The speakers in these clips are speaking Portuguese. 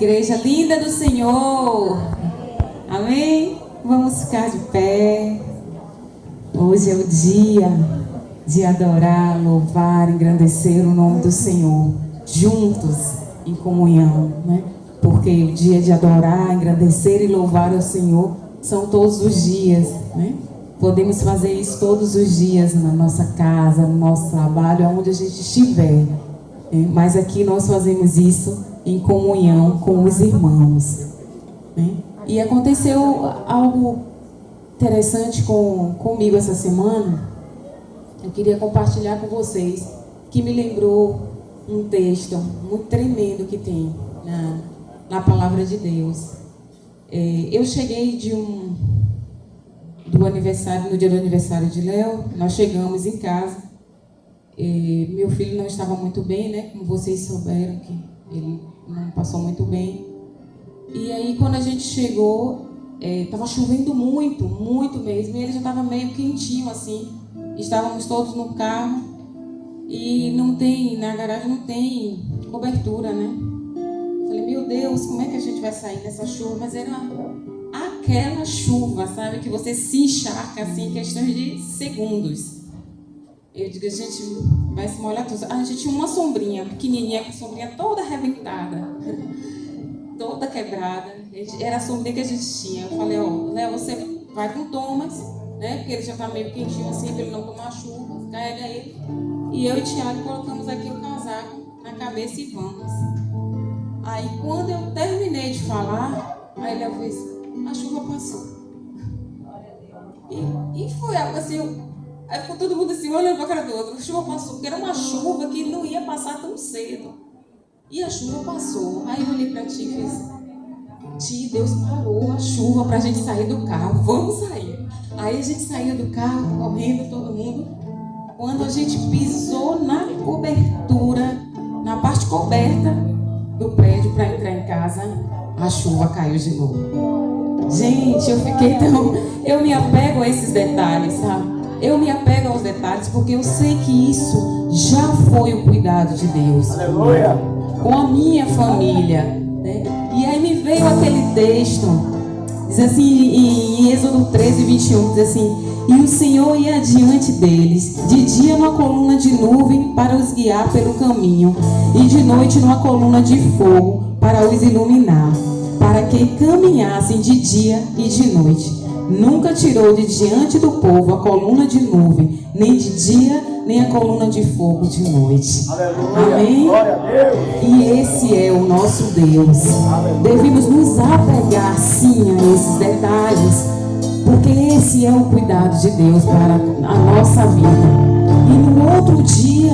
igreja linda do Senhor. Amém? Vamos ficar de pé. Hoje é o dia de adorar, louvar, engrandecer o nome do Senhor, juntos, em comunhão, né? Porque o dia de adorar, engrandecer e louvar ao Senhor são todos os dias, né? Podemos fazer isso todos os dias na nossa casa, no nosso trabalho, aonde a gente estiver. Mas aqui nós fazemos isso em comunhão com os irmãos, né? E aconteceu algo interessante comigo essa semana. Eu queria compartilhar com vocês, que me lembrou um texto muito tremendo que tem na palavra de Deus. Eu cheguei no dia do aniversário de Léo. Nós chegamos em casa. Meu filho não estava muito bem, né? Como vocês souberam, que ele não passou muito bem. E aí, quando a gente chegou, estava chovendo muito, muito mesmo. E ele já estava meio quentinho, assim. Estávamos todos no carro. E na garagem não tem cobertura, né? Falei, meu Deus, como é que a gente vai sair nessa chuva? Mas era aquela chuva, sabe? Que você se encharca, assim, em questões de segundos. Eu digo, a gente vai se molhar tudo. A gente tinha uma sombrinha pequenininha, com a sombrinha toda arrebentada, toda quebrada. Era a sombrinha que a gente tinha. Eu falei, Léo, você vai com Thomas, né? Porque ele já tá meio quentinho assim, para ele não tomar chuva. Carrega ele. E eu e o Thiago colocamos aqui o casaco na cabeça e vamos. Aí, quando eu terminei de falar, aí Léo fez, a chuva passou. E foi algo assim. Aí ficou todo mundo assim, olhando para a cara do outro. A chuva passou, porque era uma chuva que não ia passar tão cedo. E a chuva passou. Aí eu olhei para ti e fiz, Ti, Deus parou a chuva para a gente sair do carro. Vamos sair. Aí a gente saiu do carro, correndo todo mundo. Quando a gente pisou na cobertura, na parte coberta do prédio para entrar em casa, a chuva caiu de novo. Gente, eu fiquei tão... Eu me apego a esses detalhes, sabe? Eu me apego aos detalhes porque eu sei que isso já foi o cuidado de Deus. Aleluia. Com a minha família, né? E aí me veio aquele texto, diz assim, em Êxodo 13, 21, diz assim, e o Senhor ia adiante deles, de dia numa coluna de nuvem para os guiar pelo caminho, e de noite numa coluna de fogo para os iluminar, para que caminhassem de dia e de noite. Nunca tirou de diante do povo a coluna de nuvem, nem de dia, nem a coluna de fogo de noite. Aleluia. Amém? Glória a Deus. E esse é o nosso Deus. Aleluia. Devemos nos apegar sim a esses detalhes, porque esse é o cuidado de Deus para a nossa vida. E no outro dia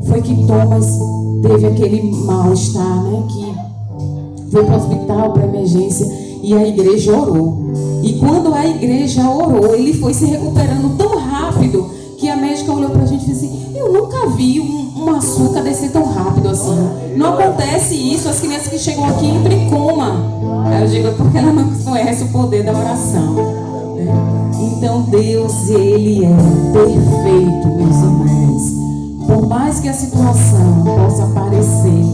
foi que Thomas teve aquele mal-estar, né? Que foi para o hospital, para emergência, e a igreja orou. E quando a igreja orou, ele foi se recuperando tão rápido que a médica olhou pra gente e disse assim, eu nunca vi um açúcar descer tão rápido assim. Não acontece isso, as crianças que chegam aqui entram em coma. Aí eu digo, porque ela não conhece o poder da oração, né? Então Deus, Ele é perfeito, meus irmãos. Por mais que a situação possa aparecer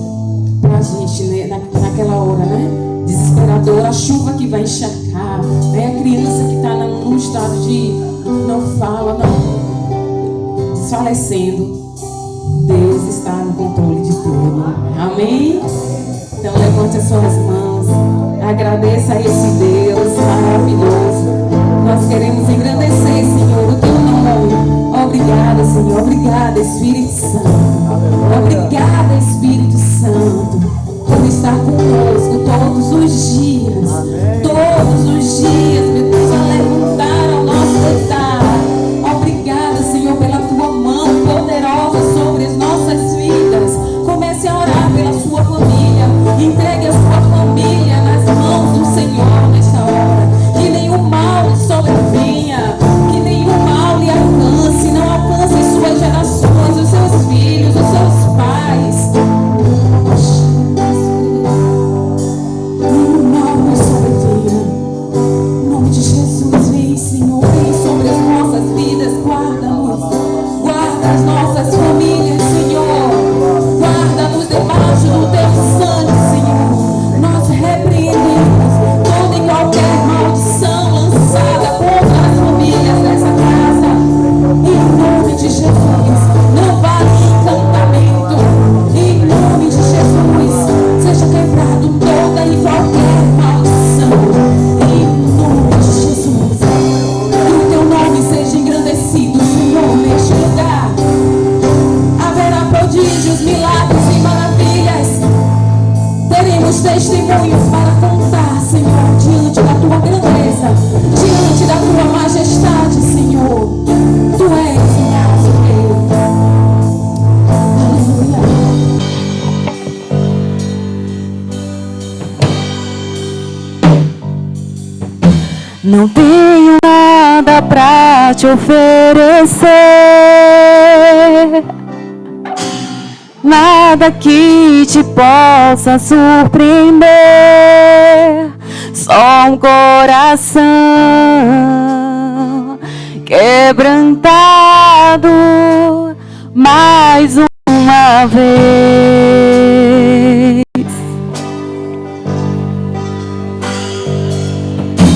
pra gente, né, naquela hora, né? Desesperador, a chuva que vai encharcar, né? A criança que está num estado de não fala, não, desfalecendo. Deus está no controle de tudo. Amém? Então levante as suas mãos, agradeça a esse Deus maravilhoso. Nós queremos engrandecer, Senhor, o teu nome. Obrigada, Senhor. Obrigada, Espírito Santo. Obrigada, Espírito Santo, por estar conosco todos os dias. Amém. Todos os dias, meu Deus, a levantar ao nosso altar. Obrigada, Senhor, pela tua mão poderosa sobre as nossas vidas. Comece a orar pela sua família. Entregue a sua família nas mãos do Senhor nesta hora. Que nenhum mal lhe sobrevenha, que nenhum mal lhe alcance, não alcance suas gerações, os seus filhos, os seus pais. Não tenho nada pra te oferecer, nada que te possa surpreender, só um coração quebrantado mais uma vez.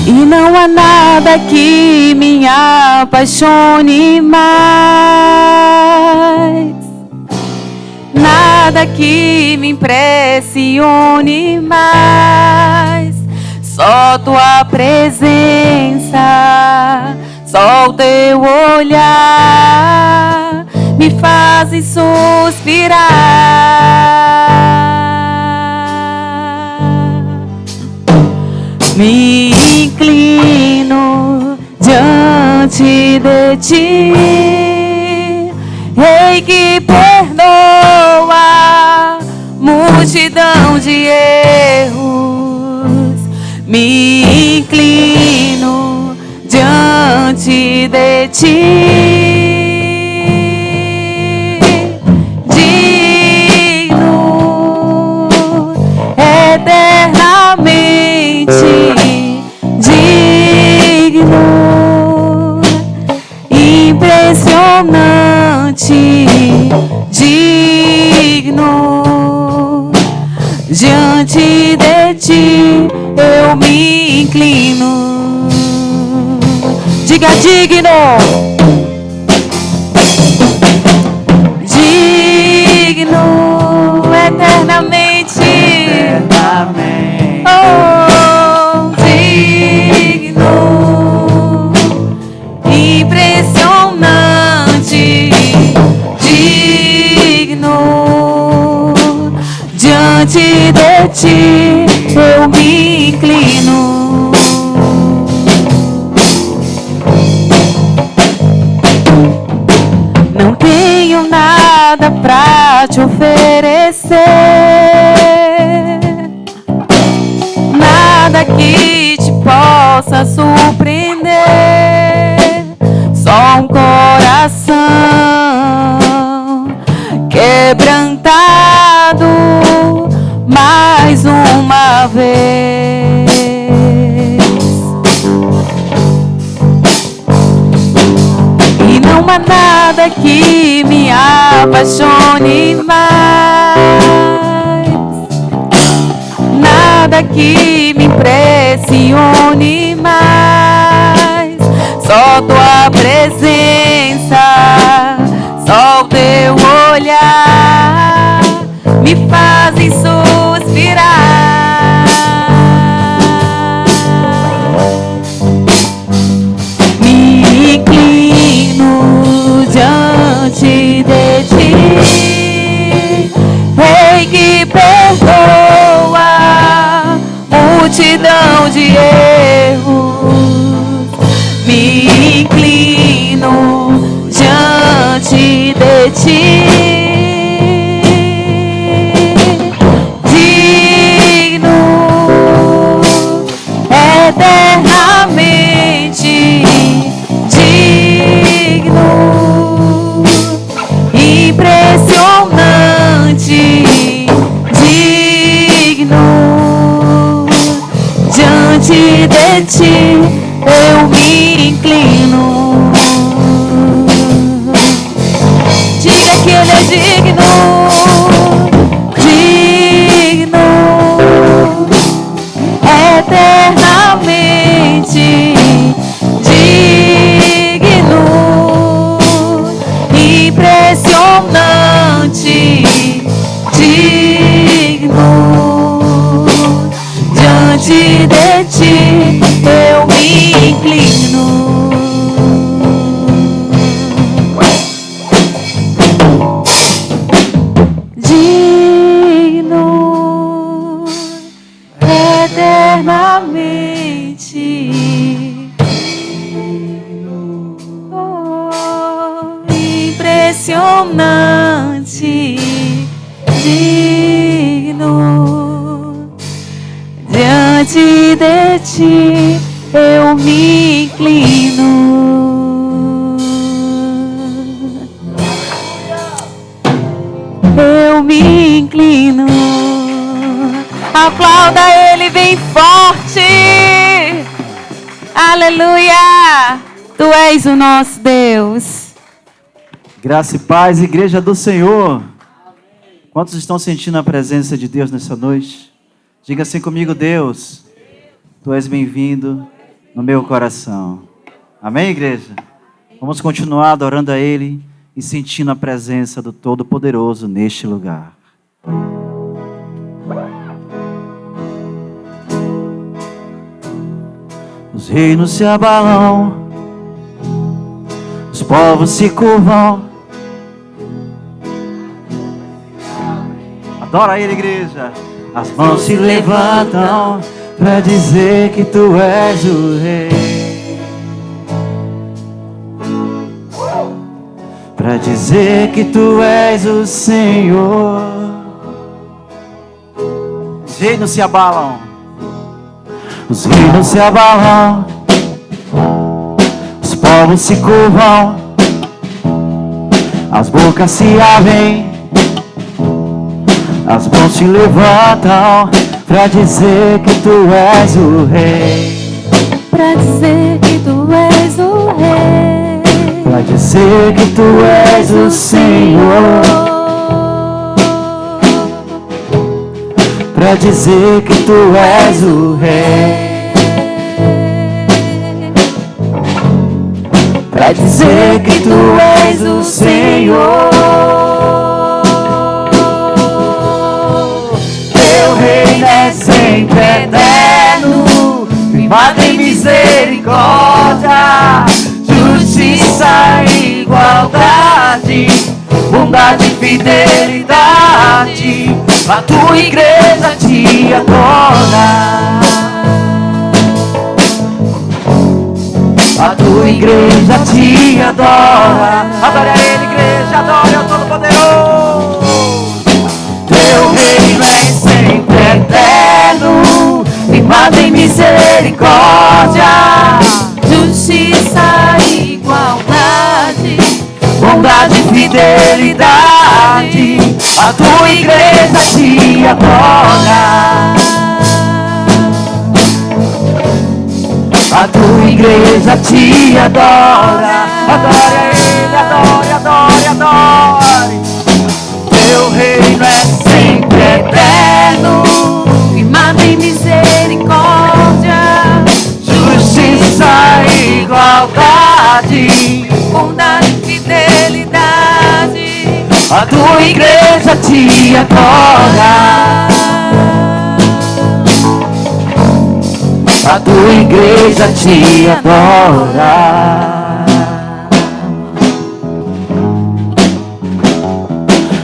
E não há nada que me apaixone mais, nada que me impressione mais, só tua presença, só o teu olhar me fazem suspirar. Me inclino diante de ti, Rei que perdoa multidão de erros. Me inclino diante de ti, digno, eternamente digno, impressionante, digno. Diante de ti eu me inclino. Diga digno, digno, eternamente, oh, digno, impressionante, digno. Diante de ti eu me inclino. Não tenho nada pra te oferecer, nada que te possa surpreender, só um coração quebrantado mais uma vez. E não há nada que me apaixone mais, nada que me impressione mais, só tua presença, só o teu olhar me fazem suspirar. Me inclino diante de ti, Rei que perdoa multidão de erros. Me inclino diante de ti, eternamente digno, impressionante, digno. Diante de ti eu me inclino. Diga que ele é digno, digno, eternamente digno, impressionante, digno. Diante de ti eu me inclino. Digno, eternamente, oh, impressionante, digno. Diante de ti eu me inclino. Eu me inclino. Aplauda Ele bem forte. Aleluia. Tu és o nosso Deus. Graça e paz, igreja do Senhor. Quantos estão sentindo a presença de Deus nessa noite? Diga assim comigo: Deus, Tu és bem-vindo no meu coração. Amém, igreja? Vamos continuar adorando a Ele e sentindo a presença do Todo-Poderoso neste lugar. Os reinos se abalam, os povos se curvam. Adora Ele, igreja. As mãos se levantam para dizer que Tu és o Rei, para dizer que Tu és o Senhor. Os reinos se abalam, os reinos se abalam, os povos se curvam, as bocas se abrem, as mãos se levantam pra dizer que Tu és o Rei, Pra dizer que Tu és o Rei, pra dizer que Tu és o Senhor, pra dizer que Tu és o Rei, pra dizer que Tu és o Senhor. Teu reino é sempre eterno, firmado em misericórdia, justiça e igualdade, bondade e fidelidade. A Tua igreja te adora, a Tua igreja te adora. Adore a Ele, igreja, adore ao Todo-Poderoso. Teu reino é sempre eterno, firmado em misericórdia, justiça e igualdade, bondade e fidelidade. A Tua igreja te adora, a Tua igreja te adora. Adore a Ele, adore, adore, adore. Teu reino é sempre eterno, firmado em misericórdia, justiça e igualdade, bondade e fidelidade. a Tua igreja te adora, a Tua igreja te adora.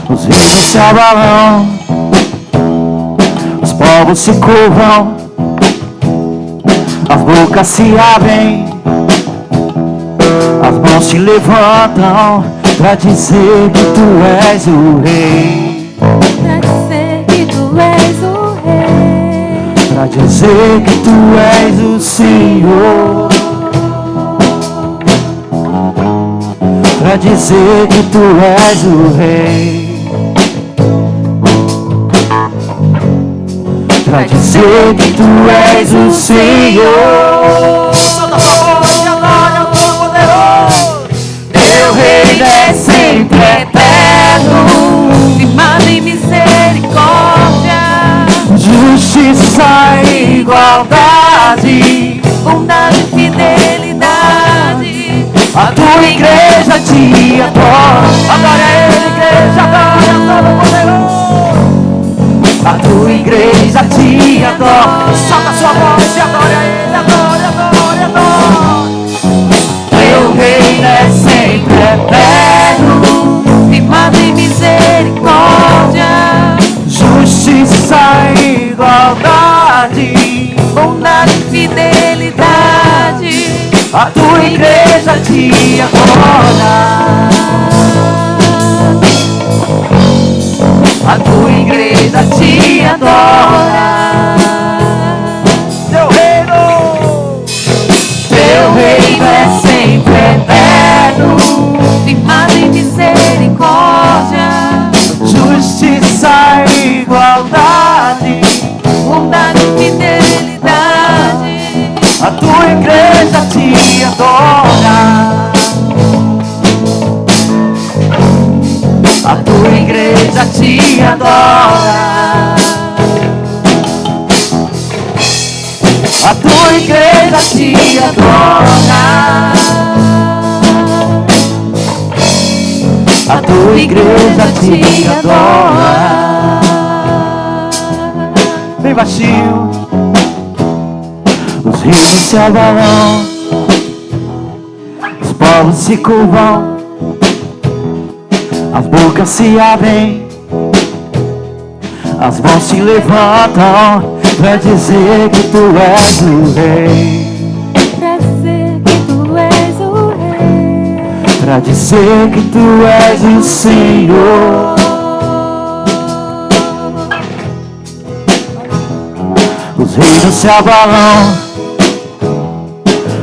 Os reinos se abalam, os povos se curvam, as bocas se abrem, as mãos se levantam pra dizer que Tu és o Rei, Pra dizer que Tu és o Rei, pra dizer que Tu és o Senhor, pra dizer que Tu és o Rei, pra dizer que Tu és o Senhor. Solta a voz e adore ao Todo-Poderoso. Teu reino é sempre eterno, firmado em misericórdia, justiça e igualdade, bondade e fidelidade. a Tua igreja te adora. Adore a Ele, igreja, adore ao Todo-Poderoso. A Tua igreja te adora. Solta a sua voz e adore a Ele, adore, adore, adore. Teu reino é sempre eterno, Firmado em misericórdia, justiça e igualdade, bondade e fidelidade. a Tua igreja te adora, a Tua igreja te adora. Teu reino A tua igreja te adora. A tua igreja te adora. Bem baixinho. Os rios se abalam, os povos se curvam, as bocas se abrem, as mãos se levantam pra dizer que tu és o rei. Pra dizer que tu és o rei. Pra dizer que tu és o Senhor. Os reinos se abalam,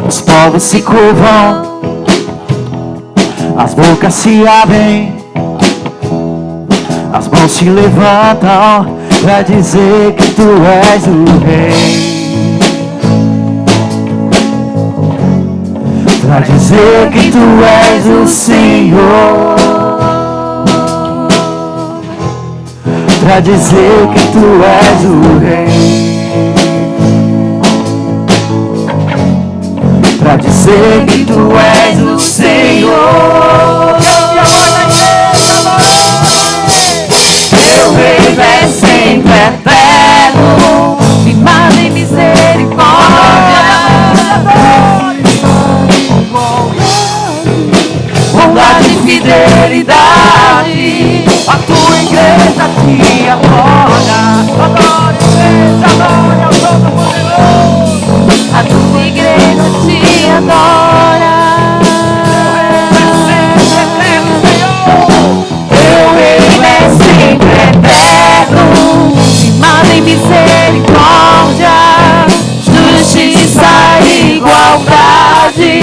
os povos se curvam, as bocas se abrem, as mãos se levantam pra dizer que tu és o rei. Pra dizer que tu és o Senhor. Pra dizer que tu és o rei. Pra dizer que tu és o Senhor. Teu reino é sempre eterno, Firmado em misericórdia, bondade e fidelidade. A tua igreja te adora. Adora, igreja, adora ao Todo-Poderoso. a tua igreja te adora. Teu reino é sempre eterno, Firmado em misericórdia, justiça e igualdade,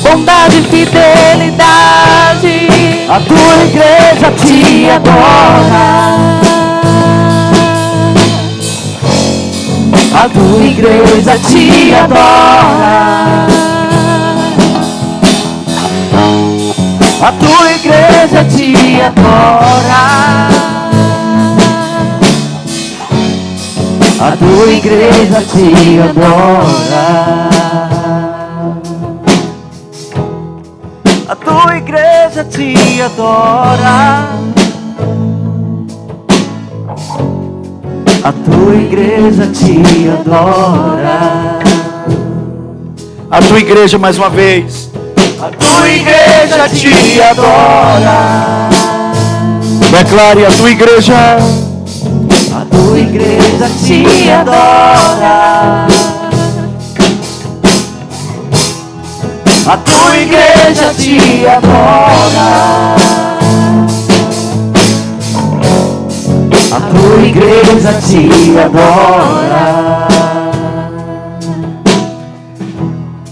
bondade e fidelidade. a tua igreja te adora. A tua igreja te adora. A tua igreja te adora. A tua igreja te adora. A tua igreja te adora. A tua igreja te adora. A tua igreja mais uma vez. A tua igreja te adora. Declare a tua igreja. A tua igreja te adora. A tua igreja te adora. A tua igreja te adora.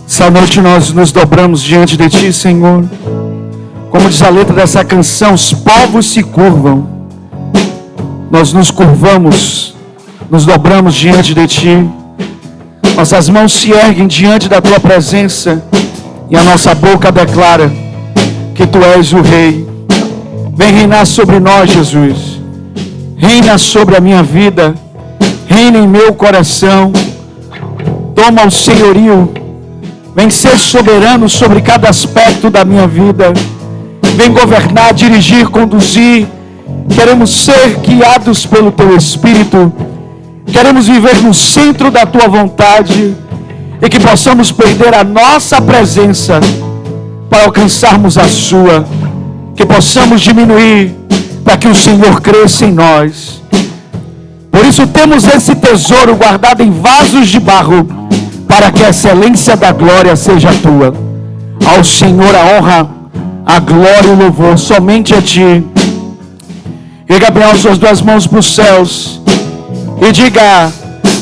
Essa noite nós nos dobramos diante de Ti, Senhor. Como diz a letra dessa canção, os povos se curvam. Nós nos curvamos, nos dobramos diante de Ti. Nossas mãos se erguem diante da Tua presença e a nossa boca declara que Tu és o Rei. Vem reinar sobre nós, Jesus. Reina sobre a minha vida. Reina em meu coração. Toma o senhorio. Vem ser soberano sobre cada aspecto da minha vida. Vem governar, dirigir, conduzir. Queremos ser guiados pelo Teu Espírito. Queremos viver no centro da Tua vontade. E que possamos perder a nossa presença para alcançarmos a Sua. Que possamos diminuir para que o Senhor cresça em nós. Por isso temos esse tesouro guardado em vasos de barro, para que a excelência da glória seja Tua. Ao Senhor a honra, a glória e o louvor, somente a Ti. Erga bem as suas duas mãos para os céus e diga: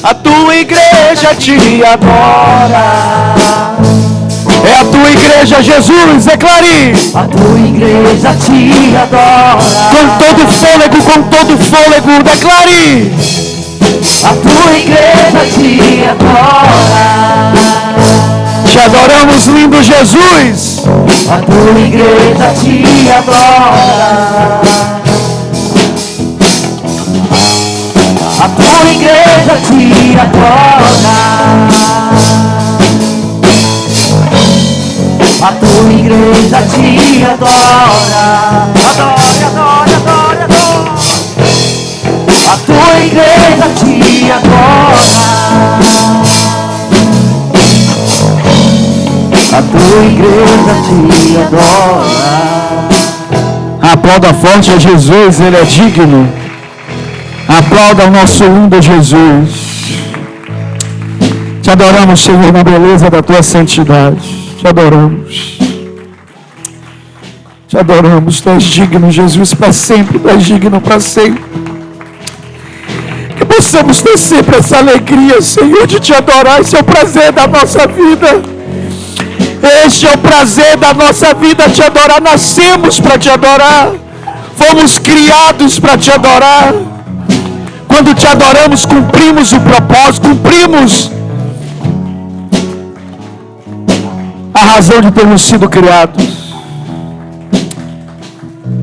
a Tua igreja te adora. É a Tua igreja, Jesus, declare. A Tua igreja te adora. Com todo fôlego, declare. A Tua igreja te adora. Te adoramos, lindo Jesus. A Tua igreja te adora. A Tua igreja te adora. A tua igreja te adora. Adore, adore, adore, adore. A tua igreja te adora. A tua igreja te adora. Aplauda forte a Jesus, Ele é digno. Aplauda o nosso lindo Jesus. Te adoramos, Senhor, na beleza da tua santidade. Te adoramos. Te adoramos. Tu és digno, Jesus, para sempre. Tu és digno para sempre. Que possamos ter sempre essa alegria, Senhor, de te adorar. Esse é o prazer da nossa vida. Este é o prazer da nossa vida, te adorar. Nascemos para te adorar. Fomos criados para te adorar. Quando te adoramos, cumprimos o propósito, cumprimos a razão de termos sido criados.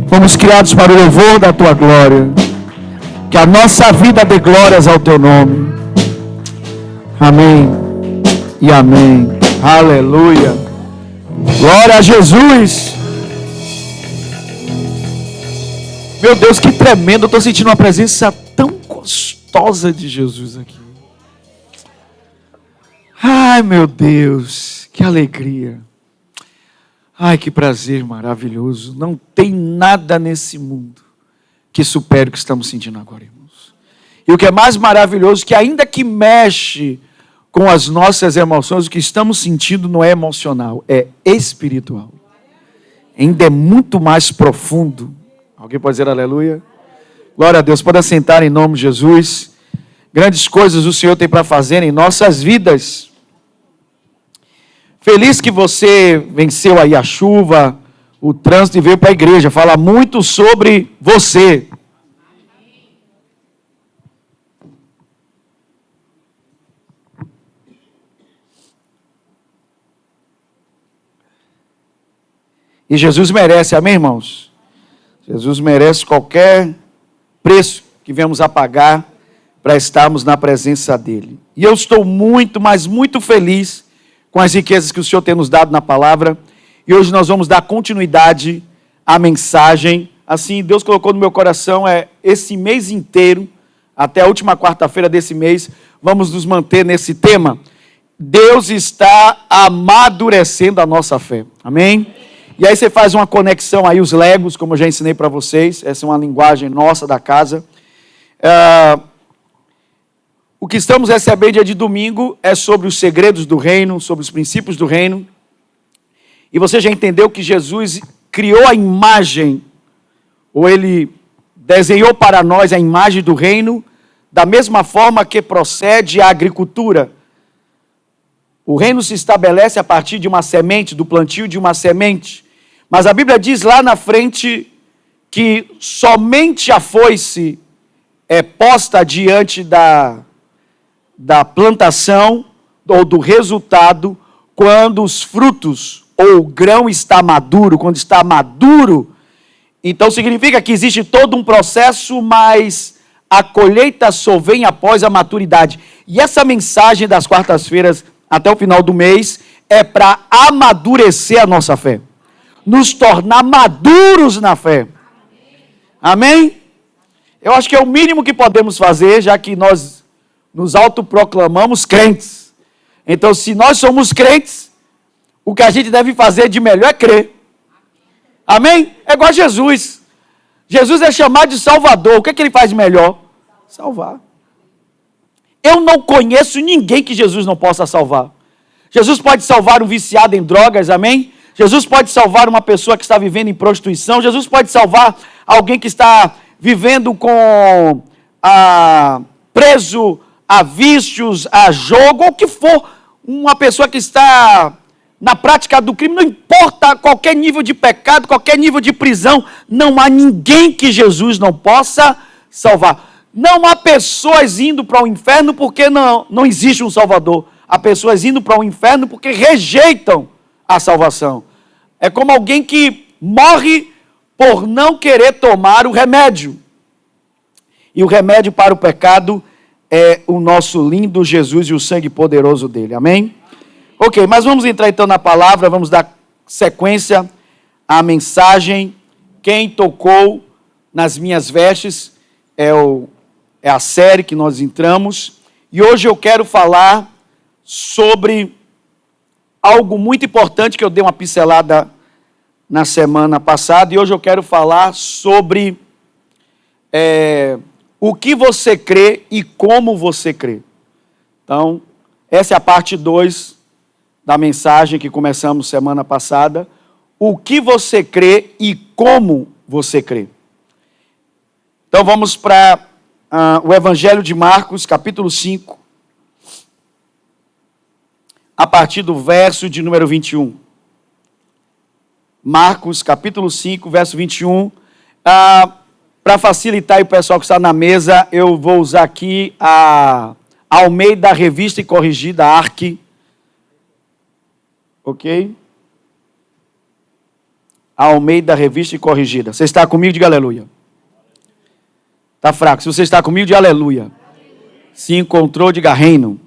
Fomos criados para o louvor da tua glória. Que a nossa vida dê glórias ao teu nome. Amém e amém. Aleluia. Glória a Jesus. Meu Deus, que tremendo. Eu estou sentindo uma presença tão gostosa de Jesus aqui. Ai, meu Deus, que alegria. Ai, que prazer maravilhoso. Não tem nada nesse mundo que supere o que estamos sentindo agora, irmãos. E o que é mais maravilhoso, que ainda que mexe com as nossas emoções, o que estamos sentindo não é emocional, é espiritual. Ainda é muito mais profundo. Alguém pode dizer aleluia? Glória a Deus. Pode sentar em nome de Jesus. Grandes coisas o Senhor tem para fazer em nossas vidas. Feliz que você venceu aí a chuva, o trânsito e veio para a igreja. Fala muito sobre você. E Jesus merece, amém, irmãos? Jesus merece qualquer preço que venhamos a pagar para estarmos na presença dEle. E eu estou muito, mas muito feliz com as riquezas que o Senhor tem nos dado na palavra. E hoje nós vamos dar continuidade à mensagem. Assim, Deus colocou no meu coração, esse mês inteiro, até a última quarta-feira desse mês, vamos nos manter nesse tema. Deus está amadurecendo a nossa fé. Amém? E aí você faz uma conexão aí, os legos, como eu já ensinei para vocês. Essa é uma linguagem nossa da casa. O que estamos recebendo dia de domingo é sobre os segredos do reino, sobre os princípios do reino. E você já entendeu que Jesus criou a imagem, ou Ele desenhou para nós a imagem do reino, da mesma forma que procede a agricultura. O reino se estabelece a partir de uma semente, do plantio de uma semente. Mas a Bíblia diz lá na frente que somente a foice é posta diante da plantação ou do resultado quando os frutos ou o grão está maduro, quando está maduro. Então significa que existe todo um processo, mas a colheita só vem após a maturidade. E essa mensagem das quartas-feiras até o final do mês é para amadurecer a nossa fé. Nos tornar maduros na fé. Amém? Eu acho que é o mínimo que podemos fazer, já que nós nos autoproclamamos crentes. Então, se nós somos crentes, o que a gente deve fazer de melhor é crer. Amém? É igual a Jesus. Jesus é chamado de Salvador. O que é que ele faz de melhor? Salvar. Eu não conheço ninguém que Jesus não possa salvar. Jesus pode salvar um viciado em drogas, amém? Jesus pode salvar uma pessoa que está vivendo em prostituição. Jesus pode salvar alguém que está vivendo preso a vícios, a jogo, ou o que for. Uma pessoa que está na prática do crime, não importa qualquer nível de pecado, qualquer nível de prisão, não há ninguém que Jesus não possa salvar. Não há pessoas indo para o inferno porque não existe um Salvador. Há pessoas indo para o inferno porque rejeitam a salvação. É como alguém que morre por não querer tomar o remédio. E o remédio para o pecado é o nosso lindo Jesus e o sangue poderoso dele. Amém? Ok, mas vamos entrar então na palavra, vamos dar sequência à mensagem Quem Tocou nas Minhas Vestes, é a série que nós entramos, e hoje eu quero falar sobre algo muito importante que eu dei uma pincelada na semana passada, e hoje eu quero falar sobre o que você crê e como você crê. Então, essa é a parte 2 da mensagem que começamos semana passada. O que você crê e como você crê. Então vamos para o Evangelho de Marcos, capítulo 5, a partir do verso de número 21. Marcos, capítulo 5, verso 21. Para facilitar aí o pessoal que está na mesa, eu vou usar aqui a Almeida Revista e Corrigida, ARC. Ok? A Almeida Revista e Corrigida. Você está comigo? Diga aleluia. Está fraco. Se você está comigo, diga aleluia. Se encontrou, diga reino.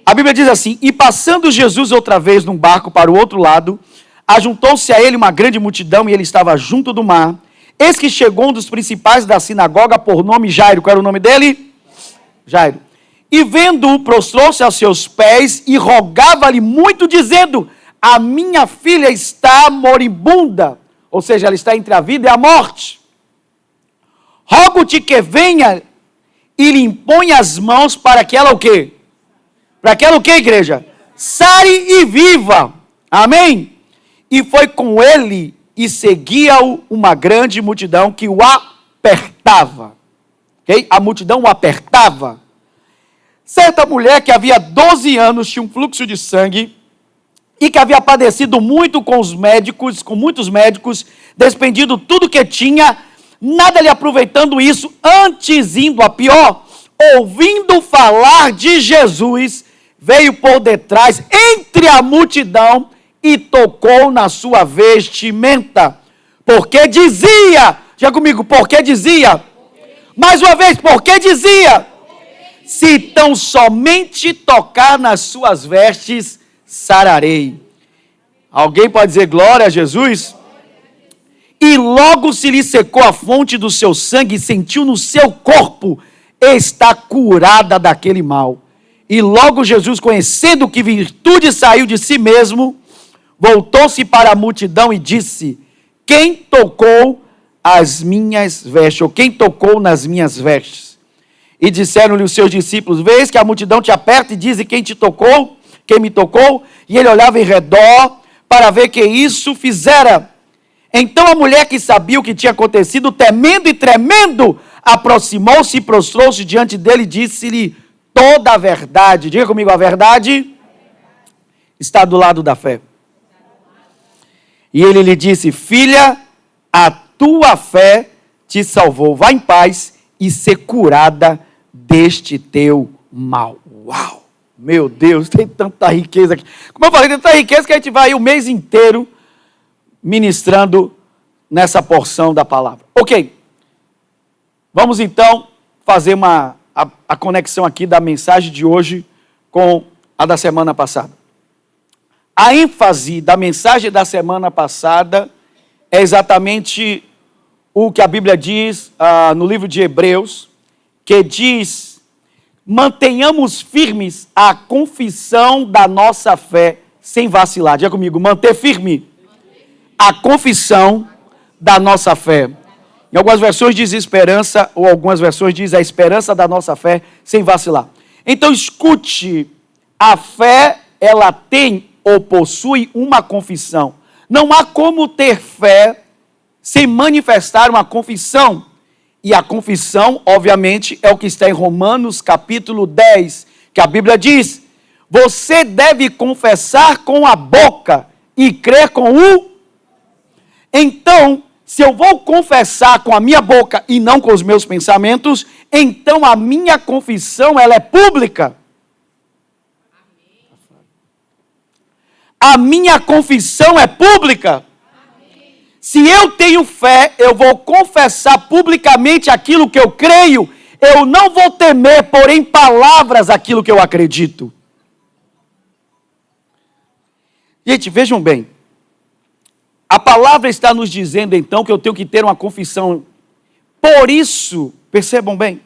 A Bíblia diz assim: e passando Jesus outra vez num barco para o outro lado, ajuntou-se a ele uma grande multidão e ele estava junto do mar. Eis que chegou um dos principais da sinagoga, por nome Jairo. Qual era o nome dele? Jairo. E vendo-o, prostrou-se aos seus pés e rogava-lhe muito, dizendo: a minha filha está moribunda. Ou seja, ela está entre a vida e a morte. Rogo-te que venha e lhe imponha as mãos para que ela o quê? Para que ela o quê, igreja? Sare e viva. Amém? E foi com ele e seguia-o uma grande multidão que o apertava. Okay? A multidão o apertava. Certa mulher que havia 12 anos tinha um fluxo de sangue e que havia padecido muito com muitos médicos, despendido tudo que tinha, nada lhe aproveitando isso, antes indo a pior, ouvindo falar de Jesus, veio por detrás, entre a multidão, e tocou na sua vestimenta, porque dizia, diga comigo, porque dizia, mais uma vez, porque dizia, se tão somente tocar nas suas vestes, sararei. Alguém pode dizer glória a Jesus? E logo se lhe secou a fonte do seu sangue e sentiu no seu corpo estar curada daquele mal. E logo Jesus, conhecendo que virtude saiu de si mesmo, voltou-se para a multidão e disse: quem tocou as minhas vestes? Ou quem tocou nas minhas vestes? E disseram-lhe os seus discípulos: vês que a multidão te aperta e diz: quem te tocou? Quem me tocou? E ele olhava em redor para ver que isso fizera. Então a mulher, que sabia o que tinha acontecido, temendo e tremendo, aproximou-se e prostrou-se diante dele e disse-lhe toda a verdade. Diga comigo, a verdade está do lado da fé. E ele lhe disse: filha, a tua fé te salvou. Vá em paz e ser curada deste teu mal. Uau! Meu Deus, tem tanta riqueza aqui. Como eu falei, tem tanta riqueza que a gente vai o mês inteiro ministrando nessa porção da palavra. Ok. Vamos então fazer a conexão aqui da mensagem de hoje com a da semana passada. A ênfase da mensagem da semana passada é exatamente o que a Bíblia diz no livro de Hebreus, que diz: mantenhamos firmes a confissão da nossa fé sem vacilar. Diga comigo, manter firme a confissão da nossa fé. Em algumas versões diz esperança, ou algumas versões diz a esperança da nossa fé sem vacilar. Então escute, a fé, ela tem ou possui uma confissão. Não há como ter fé sem manifestar uma confissão. E a confissão, obviamente, é o que está em Romanos capítulo 10, que a Bíblia diz: você deve confessar com a boca e crer com o... Então, se eu vou confessar com a minha boca e não com os meus pensamentos, então a minha confissão, ela é pública. A minha confissão é pública. Se eu tenho fé, eu vou confessar publicamente aquilo que eu creio. Eu não vou temer, por em palavras, aquilo que eu acredito. Gente, vejam bem. A palavra está nos dizendo então que eu tenho que ter uma confissão. Por isso, percebam bem,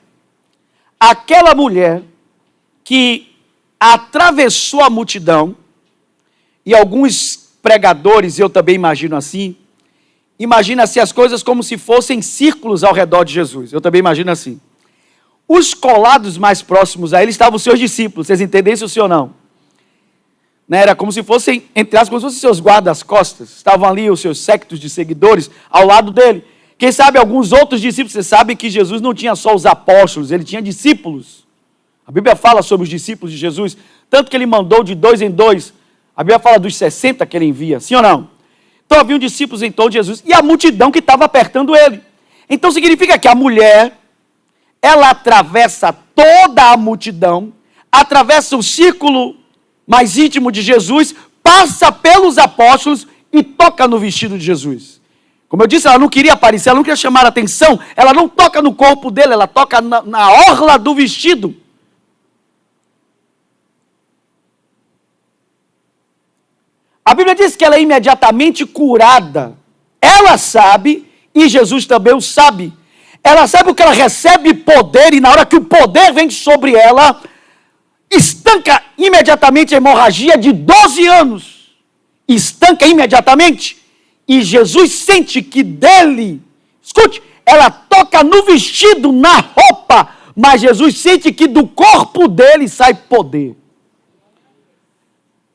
aquela mulher que atravessou a multidão, e alguns pregadores, eu também imagino assim, imagina-se as coisas como se fossem círculos ao redor de Jesus. Eu também imagino assim. Os colados mais próximos a ele estavam os seus discípulos. Vocês entendem isso, sim ou não? Era como se fossem, entre aspas, como se fossem seus guardas-costas. Estavam ali os seus séquitos de seguidores ao lado dele. Quem sabe alguns outros discípulos. Você sabe que Jesus não tinha só os apóstolos, ele tinha discípulos. A Bíblia fala sobre os discípulos de Jesus, tanto que ele mandou de 2 em 2. A Bíblia fala dos 60 que ele envia, sim ou não? Então haviam discípulos em torno de Jesus e a multidão que estava apertando ele. Então significa que a mulher, ela atravessa toda a multidão, atravessa o círculo mais íntimo de Jesus, passa pelos apóstolos e toca no vestido de Jesus. Como eu disse, ela não queria aparecer, ela não queria chamar a atenção, ela não toca no corpo dele, ela toca na orla do vestido. A Bíblia diz que ela é imediatamente curada. Ela sabe, e Jesus também o sabe. Ela sabe que ela recebe poder, e na hora que o poder vem sobre ela, estanca imediatamente a hemorragia de 12 anos. Estanca imediatamente. E Jesus sente que dele, escute, ela toca no vestido, na roupa, mas Jesus sente que do corpo dele sai poder.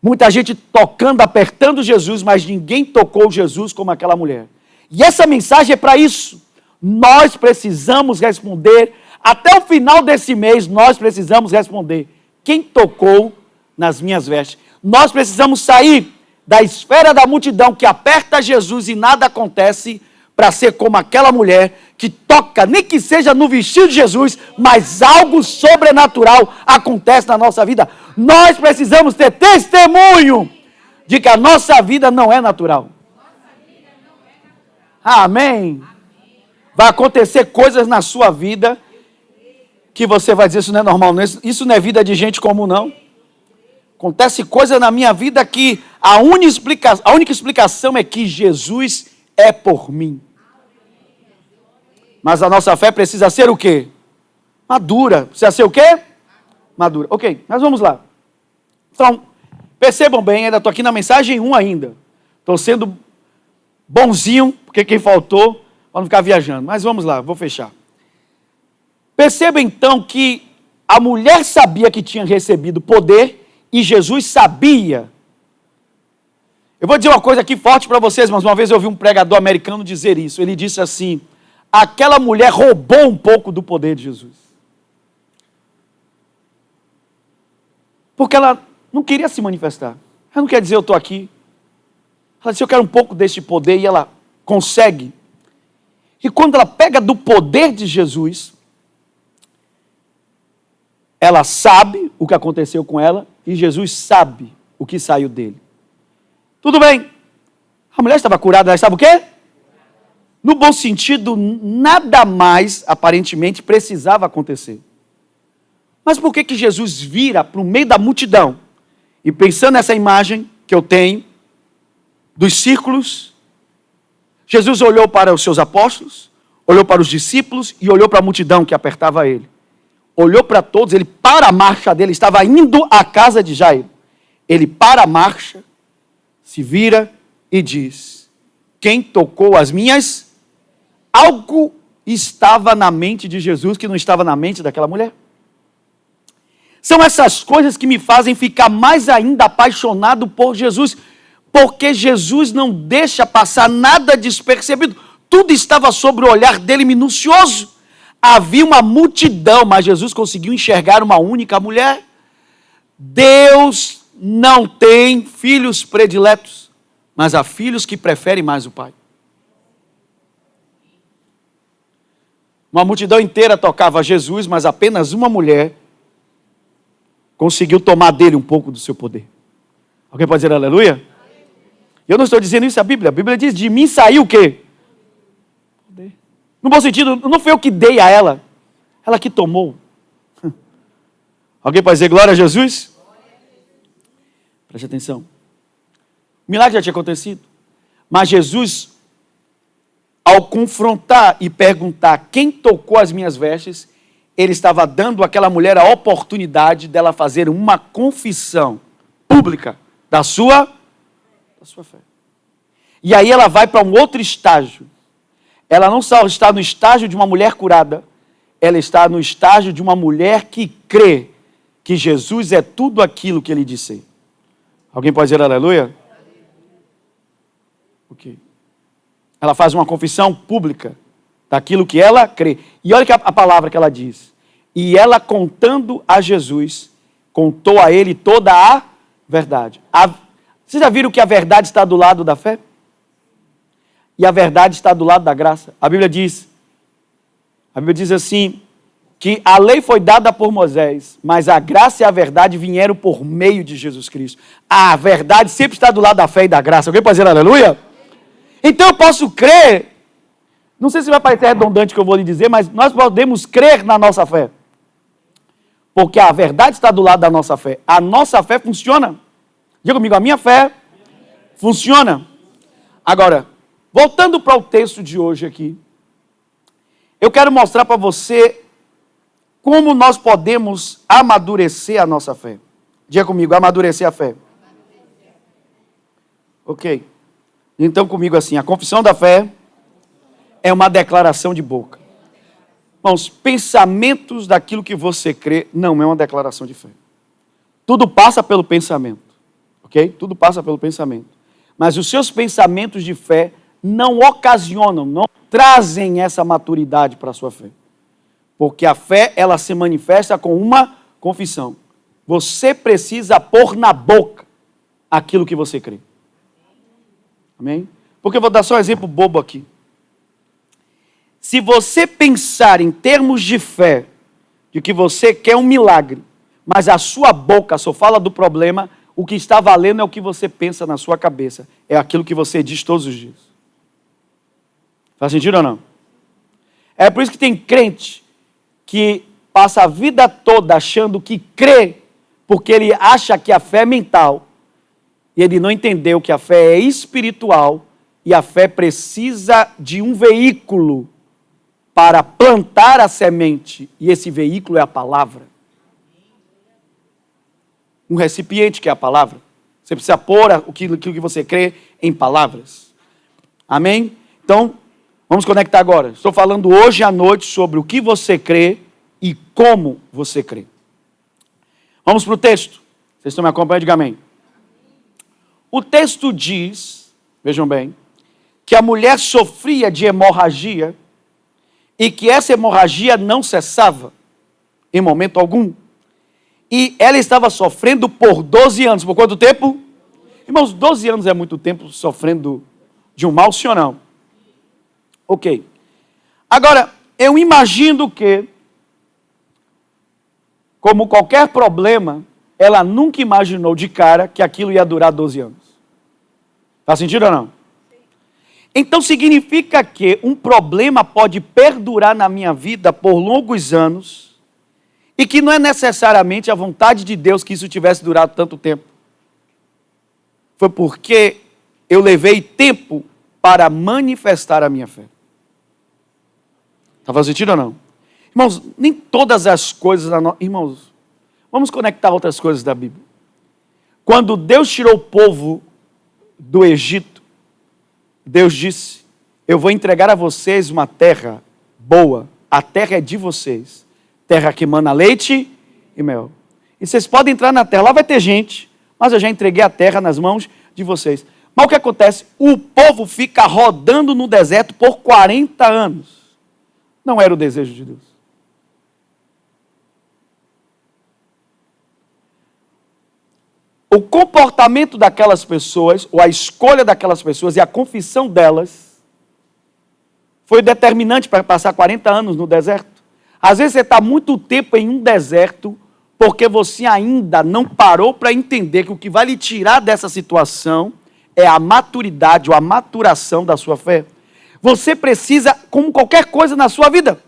Muita gente tocando, apertando Jesus, mas ninguém tocou Jesus como aquela mulher. E essa mensagem é para isso. Nós precisamos responder, até o final desse mês, nós precisamos responder. Quem tocou nas minhas vestes? Nós precisamos sair da esfera da multidão que aperta Jesus e nada acontece, para ser como aquela mulher que toca, nem que seja no vestido de Jesus, mas algo sobrenatural acontece na nossa vida. Nós precisamos ter testemunho de que a nossa vida não é natural. Amém? Vai acontecer coisas na sua vida que você vai dizer, isso não é normal, isso não é vida de gente comum, não. Acontece coisa na minha vida que a única explicação é que Jesus é por mim. Mas a nossa fé precisa ser o quê? Madura. Precisa ser o quê? Madura. Ok, mas vamos lá. Então, percebam bem, ainda estou aqui na mensagem 1 ainda. Estou sendo bonzinho, porque quem faltou, para não ficar viajando. Mas vamos lá, vou fechar. Perceba então que a mulher sabia que tinha recebido poder e Jesus sabia. Eu vou dizer uma coisa aqui forte para vocês, mas uma vez eu ouvi um pregador americano dizer isso. Ele disse assim: aquela mulher roubou um pouco do poder de Jesus. Porque ela não queria se manifestar. Ela não quer dizer eu estou aqui. Ela disse eu quero um pouco deste poder e ela consegue. E quando ela pega do poder de Jesus, ela sabe o que aconteceu com ela e Jesus sabe o que saiu dele. Tudo bem. A mulher estava curada, ela estava o quê? No bom sentido, nada mais, aparentemente, precisava acontecer. Mas por que Jesus vira para o meio da multidão? E pensando nessa imagem que eu tenho, dos círculos, Jesus olhou para os seus apóstolos, olhou para os discípulos e olhou para a multidão que apertava ele. Olhou para todos, ele para a marcha dele, estava indo à casa de Jairo. Ele para a marcha, se vira e diz: quem tocou as minhas? Algo estava na mente de Jesus que não estava na mente daquela mulher. São essas coisas que me fazem ficar mais ainda apaixonado por Jesus, porque Jesus não deixa passar nada despercebido. Tudo estava sobre o olhar dele minucioso. Havia uma multidão, mas Jesus conseguiu enxergar uma única mulher. Deus não tem filhos prediletos, mas há filhos que preferem mais o Pai. Uma multidão inteira tocava Jesus, mas apenas uma mulher conseguiu tomar dele um pouco do seu poder. Alguém pode dizer aleluia? Eu não estou dizendo isso, a Bíblia diz, de mim saiu o quê? Poder. No bom sentido, não foi eu que dei a ela, ela que tomou. Alguém pode dizer glória a Jesus? Preste atenção. O milagre já tinha acontecido. Mas Jesus, ao confrontar e perguntar quem tocou as minhas vestes, ele estava dando àquela mulher a oportunidade dela fazer uma confissão pública da sua fé. E aí ela vai para um outro estágio. Ela não só está no estágio de uma mulher curada, ela está no estágio de uma mulher que crê que Jesus é tudo aquilo que ele disse. Alguém pode dizer aleluia? Ok. Ela faz uma confissão pública daquilo que ela crê. E olha que a palavra que ela diz. E ela, contando a Jesus, contou a ele toda a verdade. Vocês já viram que a verdade está do lado da fé? E a verdade está do lado da graça. A Bíblia diz assim, que a lei foi dada por Moisés, mas a graça e a verdade vieram por meio de Jesus Cristo. A verdade sempre está do lado da fé e da graça. Alguém pode dizer aleluia? Então eu posso crer, não sei se vai parecer redundante o que eu vou lhe dizer, mas nós podemos crer na nossa fé. Porque a verdade está do lado da nossa fé. A nossa fé funciona. Diga comigo, a minha fé funciona. Agora, voltando para o texto de hoje aqui, eu quero mostrar para você como nós podemos amadurecer a nossa fé. Diga comigo, amadurecer a fé. Ok. Então comigo assim, a confissão da fé é uma declaração de boca. Irmãos, pensamentos daquilo que você crê não é uma declaração de fé. Tudo passa pelo pensamento. Ok? Tudo passa pelo pensamento. Mas os seus pensamentos de fé não ocasionam, não trazem essa maturidade para a sua fé. Porque a fé, ela se manifesta com uma confissão. Você precisa pôr na boca aquilo que você crê. Amém? Porque eu vou dar só um exemplo bobo aqui. Se você pensar em termos de fé, de que você quer um milagre, mas a sua boca só fala do problema, o que está valendo é o que você pensa na sua cabeça. É aquilo que você diz todos os dias. Faz sentido ou não? É por isso que tem crente que passa a vida toda achando que crê, porque ele acha que a fé é mental, e ele não entendeu que a fé é espiritual, e a fé precisa de um veículo para plantar a semente, e esse veículo é a palavra. Um recipiente que é a palavra. Você precisa pôr aquilo que você crê em palavras. Amém? Então, vamos conectar agora. Estou falando hoje à noite sobre o que você crê e como você crê. Vamos para o texto. Vocês estão me acompanhando? Diga amém. O texto diz, vejam bem, que a mulher sofria de hemorragia e que essa hemorragia não cessava em momento algum. E ela estava sofrendo por 12 anos. Por quanto tempo? Irmãos, 12 anos é muito tempo sofrendo de um mal, sim ou não? Ok. Agora, eu imagino que, como qualquer problema, ela nunca imaginou de cara que aquilo ia durar 12 anos. Faz sentido ou não? Então significa que um problema pode perdurar na minha vida por longos anos e que não é necessariamente a vontade de Deus que isso tivesse durado tanto tempo. Foi porque eu levei tempo para manifestar a minha fé. Está fazendo sentido ou não? Irmãos, nem todas as coisas... Irmãos, vamos conectar outras coisas da Bíblia. Quando Deus tirou o povo do Egito, Deus disse, eu vou entregar a vocês uma terra boa. A terra é de vocês. Terra que emana leite e mel. E vocês podem entrar na terra. Lá vai ter gente, mas eu já entreguei a terra nas mãos de vocês. Mas o que acontece? O povo fica rodando no deserto por 40 anos. Não era o desejo de Deus. O comportamento daquelas pessoas, ou a escolha daquelas pessoas e a confissão delas, foi determinante para passar 40 anos no deserto. Às vezes você está muito tempo em um deserto, porque você ainda não parou para entender que o que vai lhe tirar dessa situação é a maturidade ou a maturação da sua fé. Você precisa, como qualquer coisa na sua vida,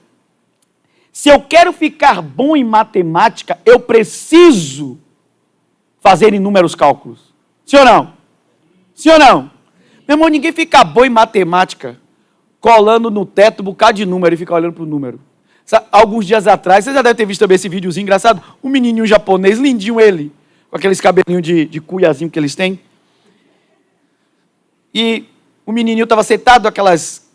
se eu quero ficar bom em matemática, eu preciso fazer inúmeros cálculos. Sim ou não? Sim ou não? Meu irmão, ninguém fica bom em matemática colando no teto um bocado de número e fica olhando para o número. Alguns dias atrás, você já deve ter visto também esse videozinho engraçado, um menininho japonês, lindinho ele, com aqueles cabelinhos de cuiazinho que eles têm. E o menininho estava sentado, aquelas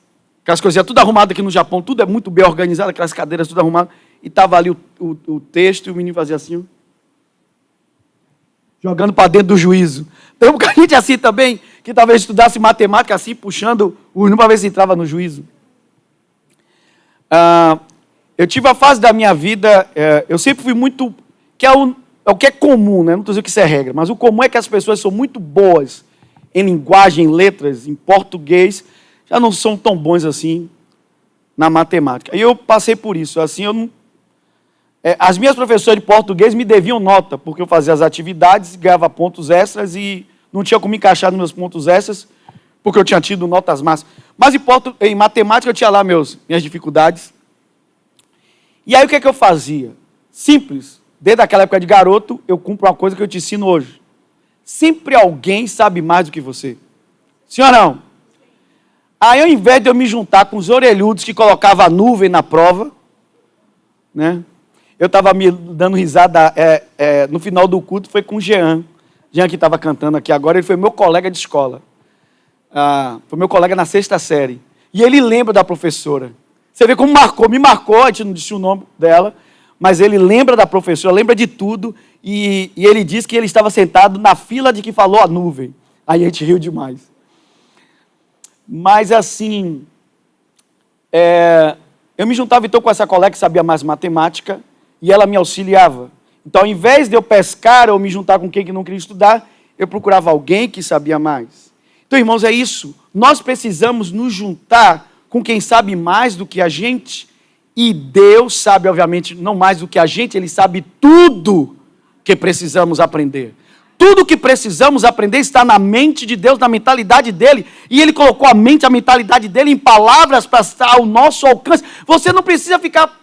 coisinhas tudo arrumado aqui no Japão, tudo é muito bem organizado, aquelas cadeiras tudo arrumado, e estava ali o texto, e o menino fazia assim, jogando para dentro do juízo. Tem um bocadinho de assim também, que talvez estudasse matemática assim, puxando o número para ver se entrava no juízo. Eu tive a fase da minha vida, eu sempre fui muito, que é o que é comum, né? Não estou dizendo que isso é regra, mas o comum é que as pessoas são muito boas em linguagem, em letras, em português, já não são tão bons assim na matemática. E eu passei por isso, assim, as minhas professoras de português me deviam nota, porque eu fazia as atividades, ganhava pontos extras e não tinha como me encaixar nos meus pontos extras, porque eu tinha tido notas máximas. Mas em matemática eu tinha lá minhas dificuldades. E aí o que é que eu fazia? Simples. Desde aquela época de garoto, eu cumpro uma coisa que eu te ensino hoje. Sempre alguém sabe mais do que você. Sim ou não? Aí ao invés de eu me juntar com os orelhudos que colocavam a nuvem na prova, né? Eu estava me dando risada no final do culto, foi com o Jean. Jean que estava cantando aqui agora, ele foi meu colega de escola. Foi meu colega na 6ª série. E ele lembra da professora. Você vê como me marcou, a gente não disse o nome dela, mas ele lembra da professora, lembra de tudo, e ele disse que ele estava sentado na fila de que falou a nuvem. Aí a gente riu demais. Mas assim, eu me juntava então com essa colega que sabia mais matemática, e ela me auxiliava. Então, ao invés de eu pescar ou me juntar com quem que não queria estudar, eu procurava alguém que sabia mais. Então, irmãos, é isso. Nós precisamos nos juntar com quem sabe mais do que a gente, e Deus sabe, obviamente, não mais do que a gente, Ele sabe tudo que precisamos aprender. Tudo que precisamos aprender está na mente de Deus, na mentalidade dEle, e Ele colocou a mentalidade dEle em palavras para estar ao nosso alcance. Você não precisa ficar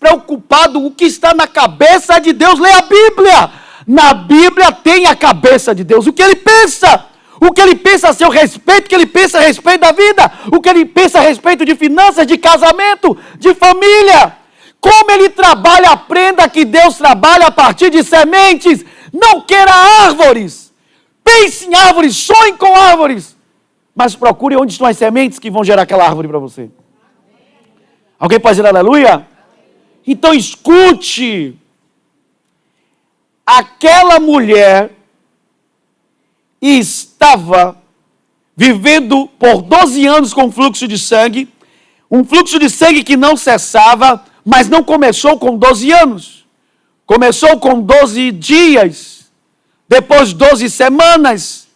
preocupado com o que está na cabeça de Deus. Leia a Bíblia. Na Bíblia tem a cabeça de Deus, o que Ele pensa. O que Ele pensa a seu respeito, o que Ele pensa a respeito da vida, o que Ele pensa a respeito de finanças, de casamento, de família. Como Ele trabalha, aprenda que Deus trabalha a partir de sementes. Não queira árvores. Pense em árvores, sonhe com árvores. Mas procure onde estão as sementes que vão gerar aquela árvore para você. Alguém pode dizer aleluia? Então escute. Aquela mulher estava vivendo por 12 anos com fluxo de sangue, um fluxo de sangue que não cessava, mas não começou com 12 anos. Começou com 12 dias, depois 12 semanas,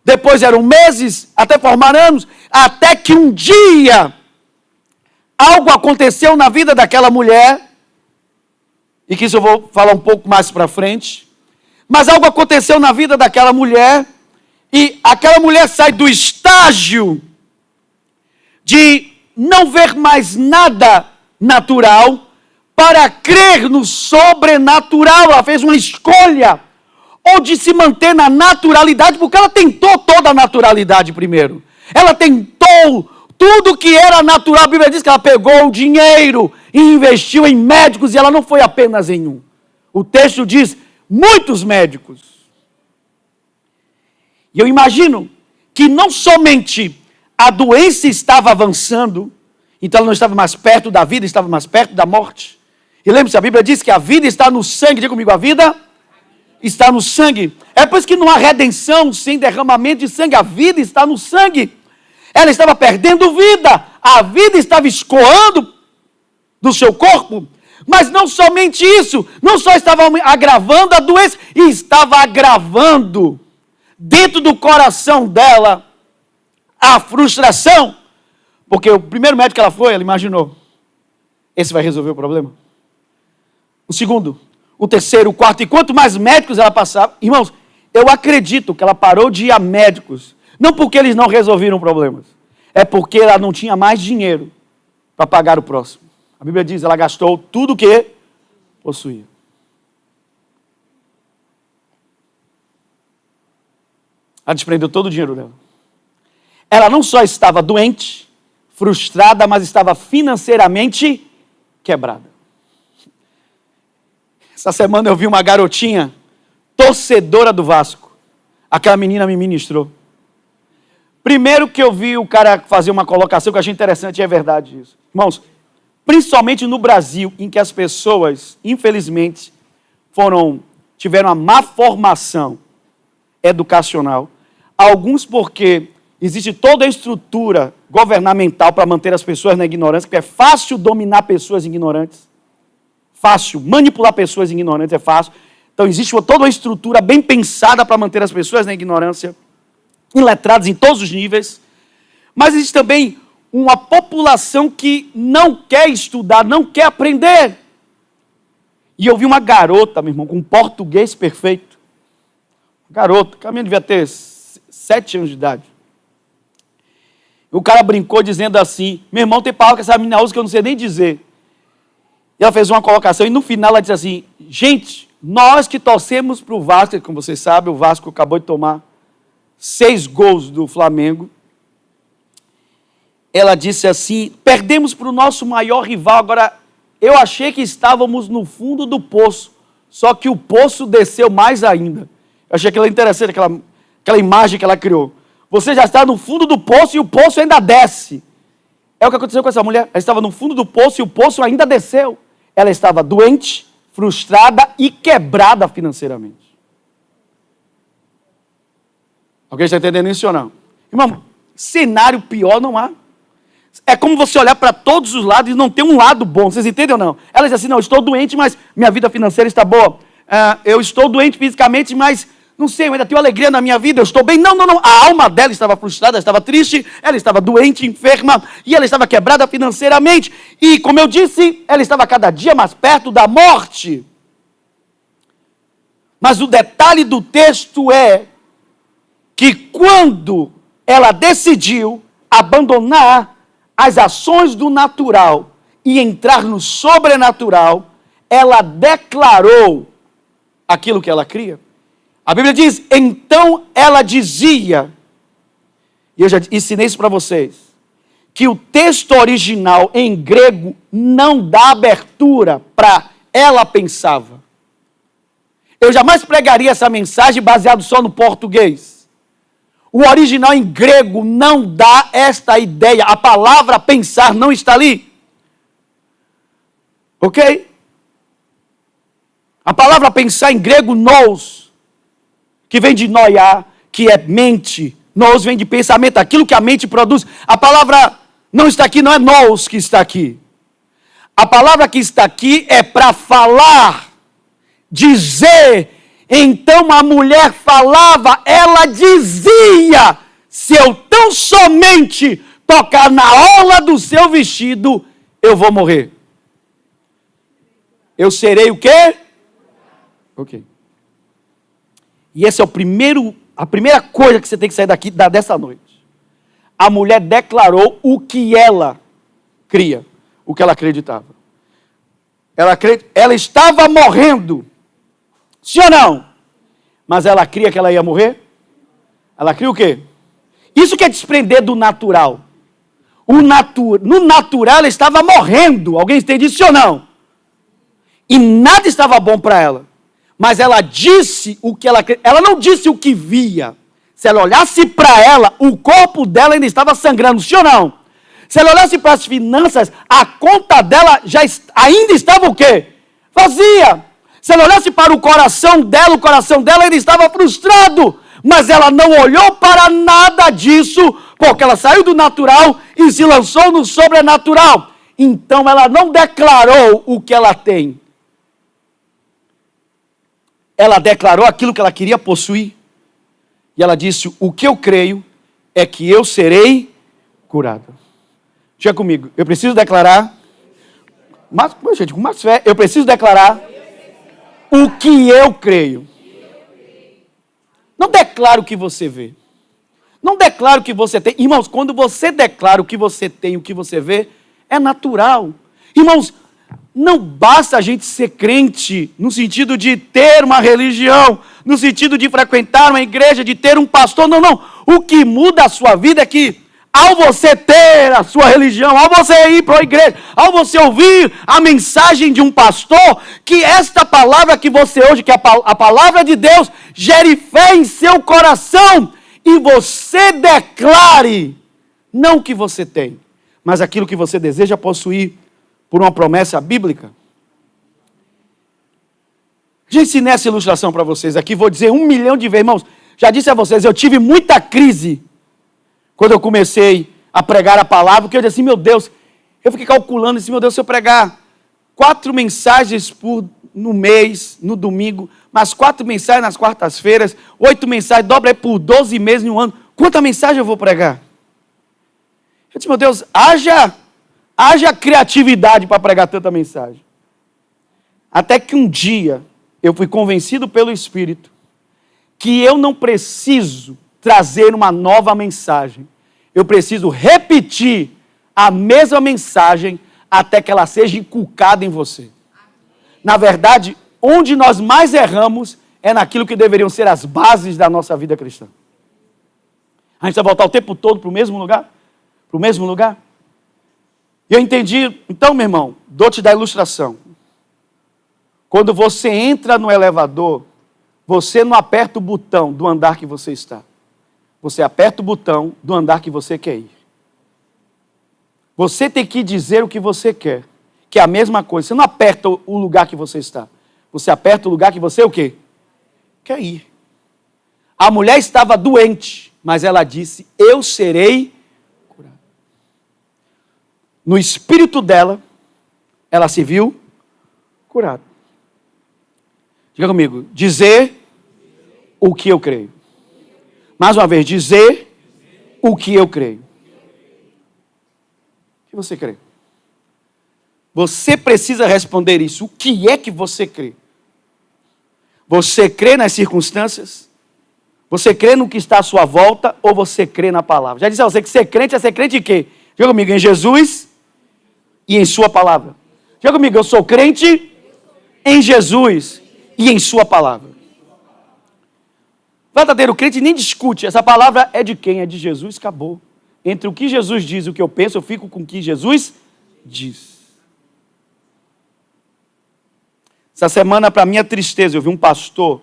depois eram meses, até formar anos, até que um dia algo aconteceu na vida daquela mulher, e que isso eu vou falar um pouco mais para frente, mas algo aconteceu na vida daquela mulher, e aquela mulher sai do estágio de não ver mais nada natural para crer no sobrenatural. Ela fez uma escolha, ou de se manter na naturalidade, porque ela tentou toda a naturalidade primeiro. Ela tentou tudo que era natural. A Bíblia diz que ela pegou o dinheiro e investiu em médicos, e ela não foi apenas em um. O texto diz, muitos médicos. E eu imagino que não somente a doença estava avançando, então ela não estava mais perto da vida, estava mais perto da morte. E lembre-se, a Bíblia diz que a vida está no sangue. Diga comigo, a vida está no sangue. É por isso que não há redenção sem derramamento de sangue. A vida está no sangue. Ela estava perdendo vida. A vida estava escoando do seu corpo. Mas não somente isso. Não só estava agravando a doença, estava agravando dentro do coração dela a frustração. Porque o primeiro médico que ela foi, ela imaginou, esse vai resolver o problema. O segundo, o terceiro, o quarto, e quanto mais médicos ela passava, irmãos, eu acredito que ela parou de ir a médicos, não porque eles não resolveram problemas, é porque ela não tinha mais dinheiro para pagar o próximo. A Bíblia diz, ela gastou tudo o que possuía. Ela desprendeu todo o dinheiro dela. ela não só estava doente, frustrada, mas estava financeiramente quebrada. Essa semana eu vi uma garotinha, torcedora do Vasco. Aquela menina me ministrou. Primeiro que eu vi o cara fazer uma colocação que eu achei interessante, e é verdade isso. Irmãos, principalmente no Brasil, em que as pessoas, infelizmente, tiveram uma má formação educacional. Alguns porque existe toda a estrutura governamental para manter as pessoas na ignorância, porque é fácil dominar pessoas ignorantes. Fácil, manipular pessoas ignorantes é fácil. Então existe toda uma estrutura bem pensada para manter as pessoas na ignorância, iletrados em todos os níveis. Mas existe também uma população que não quer estudar, não quer aprender. E eu vi uma garota, meu irmão, com português perfeito. Garota, que a minha devia ter 7 anos de idade. O cara brincou dizendo assim, meu irmão, tem palavra que essa menina usa que eu não sei nem dizer. E ela fez uma colocação e no final ela disse assim, gente, nós que torcemos para o Vasco, como vocês sabem, o Vasco acabou de tomar 6 gols do Flamengo. Ela disse assim, perdemos para o nosso maior rival, agora eu achei que estávamos no fundo do poço, só que o poço desceu mais ainda. Eu achei aquilo interessante, aquela imagem que ela criou. Você já está no fundo do poço e o poço ainda desce. É o que aconteceu com essa mulher. Ela estava no fundo do poço e o poço ainda desceu. Ela estava doente, frustrada e quebrada financeiramente. Alguém está entendendo isso ou não? Irmão, cenário pior não há. É como você olhar para todos os lados e não ter um lado bom. Vocês entendem ou não? Ela diz assim, não, eu estou doente, mas minha vida financeira está boa. Eu estou doente fisicamente, mas não sei, eu ainda tenho alegria na minha vida, eu estou bem. Não. A alma dela estava frustrada, ela estava triste, ela estava doente, enferma, e ela estava quebrada financeiramente. E, como eu disse, ela estava cada dia mais perto da morte. Mas o detalhe do texto é que quando ela decidiu abandonar as ações do natural e entrar no sobrenatural, ela declarou aquilo que ela cria. A Bíblia diz, então ela dizia, e eu já ensinei isso para vocês, que o texto original em grego não dá abertura para ela pensava. Eu jamais pregaria essa mensagem baseado só no português. O original em grego não dá esta ideia. A palavra pensar não está ali. Ok? A palavra pensar em grego, nous, que vem de noia, que é mente. Nous vem de pensamento, aquilo que a mente produz. A palavra não está aqui, não é nous que está aqui. A palavra que está aqui é para falar, dizer. Então a mulher falava, ela dizia, se eu tão somente tocar na orla do seu vestido, eu vou morrer. Eu serei o quê? Ok. E esse é a primeira coisa que você tem que sair daqui dessa noite. A mulher declarou o que ela cria, o que ela acreditava. Ela estava morrendo. Sim ou não? Mas ela cria que ela ia morrer? Ela cria o quê? Isso que é desprender do natural. No natural ela estava morrendo. Alguém entende isso ou não? E nada estava bom para ela. Mas ela disse o que ela não disse o que via. Se ela olhasse para ela, o corpo dela ainda estava sangrando, sim ou não? Se ela olhasse para as finanças, a conta dela ainda estava o quê? Vazia. Se ela olhasse para o coração dela ainda estava frustrado. Mas ela não olhou para nada disso, porque ela saiu do natural e se lançou no sobrenatural. Então ela não declarou o que ela tem. Ela declarou aquilo que ela queria possuir. E ela disse, o que eu creio é que eu serei curada. Diga comigo, eu preciso declarar, com mais fé, eu preciso declarar o que eu creio. Não declara o que você vê. Não declara o que você tem. Irmãos, quando você declara o que você tem, o que você vê, é natural. Irmãos, não basta a gente ser crente no sentido de ter uma religião, no sentido de frequentar uma igreja, de ter um pastor. Não, não. O que muda a sua vida é que, ao você ter a sua religião, ao você ir para a igreja, ao você ouvir a mensagem de um pastor, que esta palavra que você hoje, que é a palavra de Deus, gere fé em seu coração e você declare, não o que você tem, mas aquilo que você deseja possuir por uma promessa bíblica. Já ensinei essa ilustração para vocês aqui, vou dizer 1 milhão de vezes, irmãos. Já disse a vocês, eu tive muita crise quando eu comecei a pregar a palavra, porque eu disse assim, meu Deus, eu fiquei calculando assim, meu Deus, se eu pregar 4 mensagens no mês, no domingo, mais 4 mensagens nas quartas-feiras, 8 mensagens, dobra aí por 12 meses em um ano, quanta mensagem eu vou pregar? Eu disse, meu Deus, haja criatividade para pregar tanta mensagem. Até que um dia eu fui convencido pelo Espírito que eu não preciso trazer uma nova mensagem. Eu preciso repetir a mesma mensagem até que ela seja inculcada em você. Na verdade, onde nós mais erramos é naquilo que deveriam ser as bases da nossa vida cristã. A gente vai voltar o tempo todo para o mesmo lugar? Para o mesmo lugar? E eu entendi, então, meu irmão, dou-te da ilustração. Quando você entra no elevador, você não aperta o botão do andar que você está. Você aperta o botão do andar que você quer ir. Você tem que dizer o que você quer, que é a mesma coisa. Você não aperta o lugar que você está. Você aperta o lugar que você o quê? Quer ir. A mulher estava doente, mas ela disse, eu serei curada. No espírito dela, ela se viu curada. Diga comigo, dizer o que eu creio. Mais uma vez, dizer o que eu creio. O que você crê? Você precisa responder isso. O que é que você crê? Você crê nas circunstâncias? Você crê no que está à sua volta? Ou você crê na palavra? Já disse a você que ser crente é ser crente em quê? Diga comigo, em Jesus e em sua palavra. Diga comigo, eu sou crente em Jesus e em sua palavra. Verdadeiro crente nem discute. Essa palavra é de quem? É de Jesus, acabou. Entre o que Jesus diz e o que eu penso, eu fico com o que Jesus diz. Essa semana, para minha tristeza, eu vi um pastor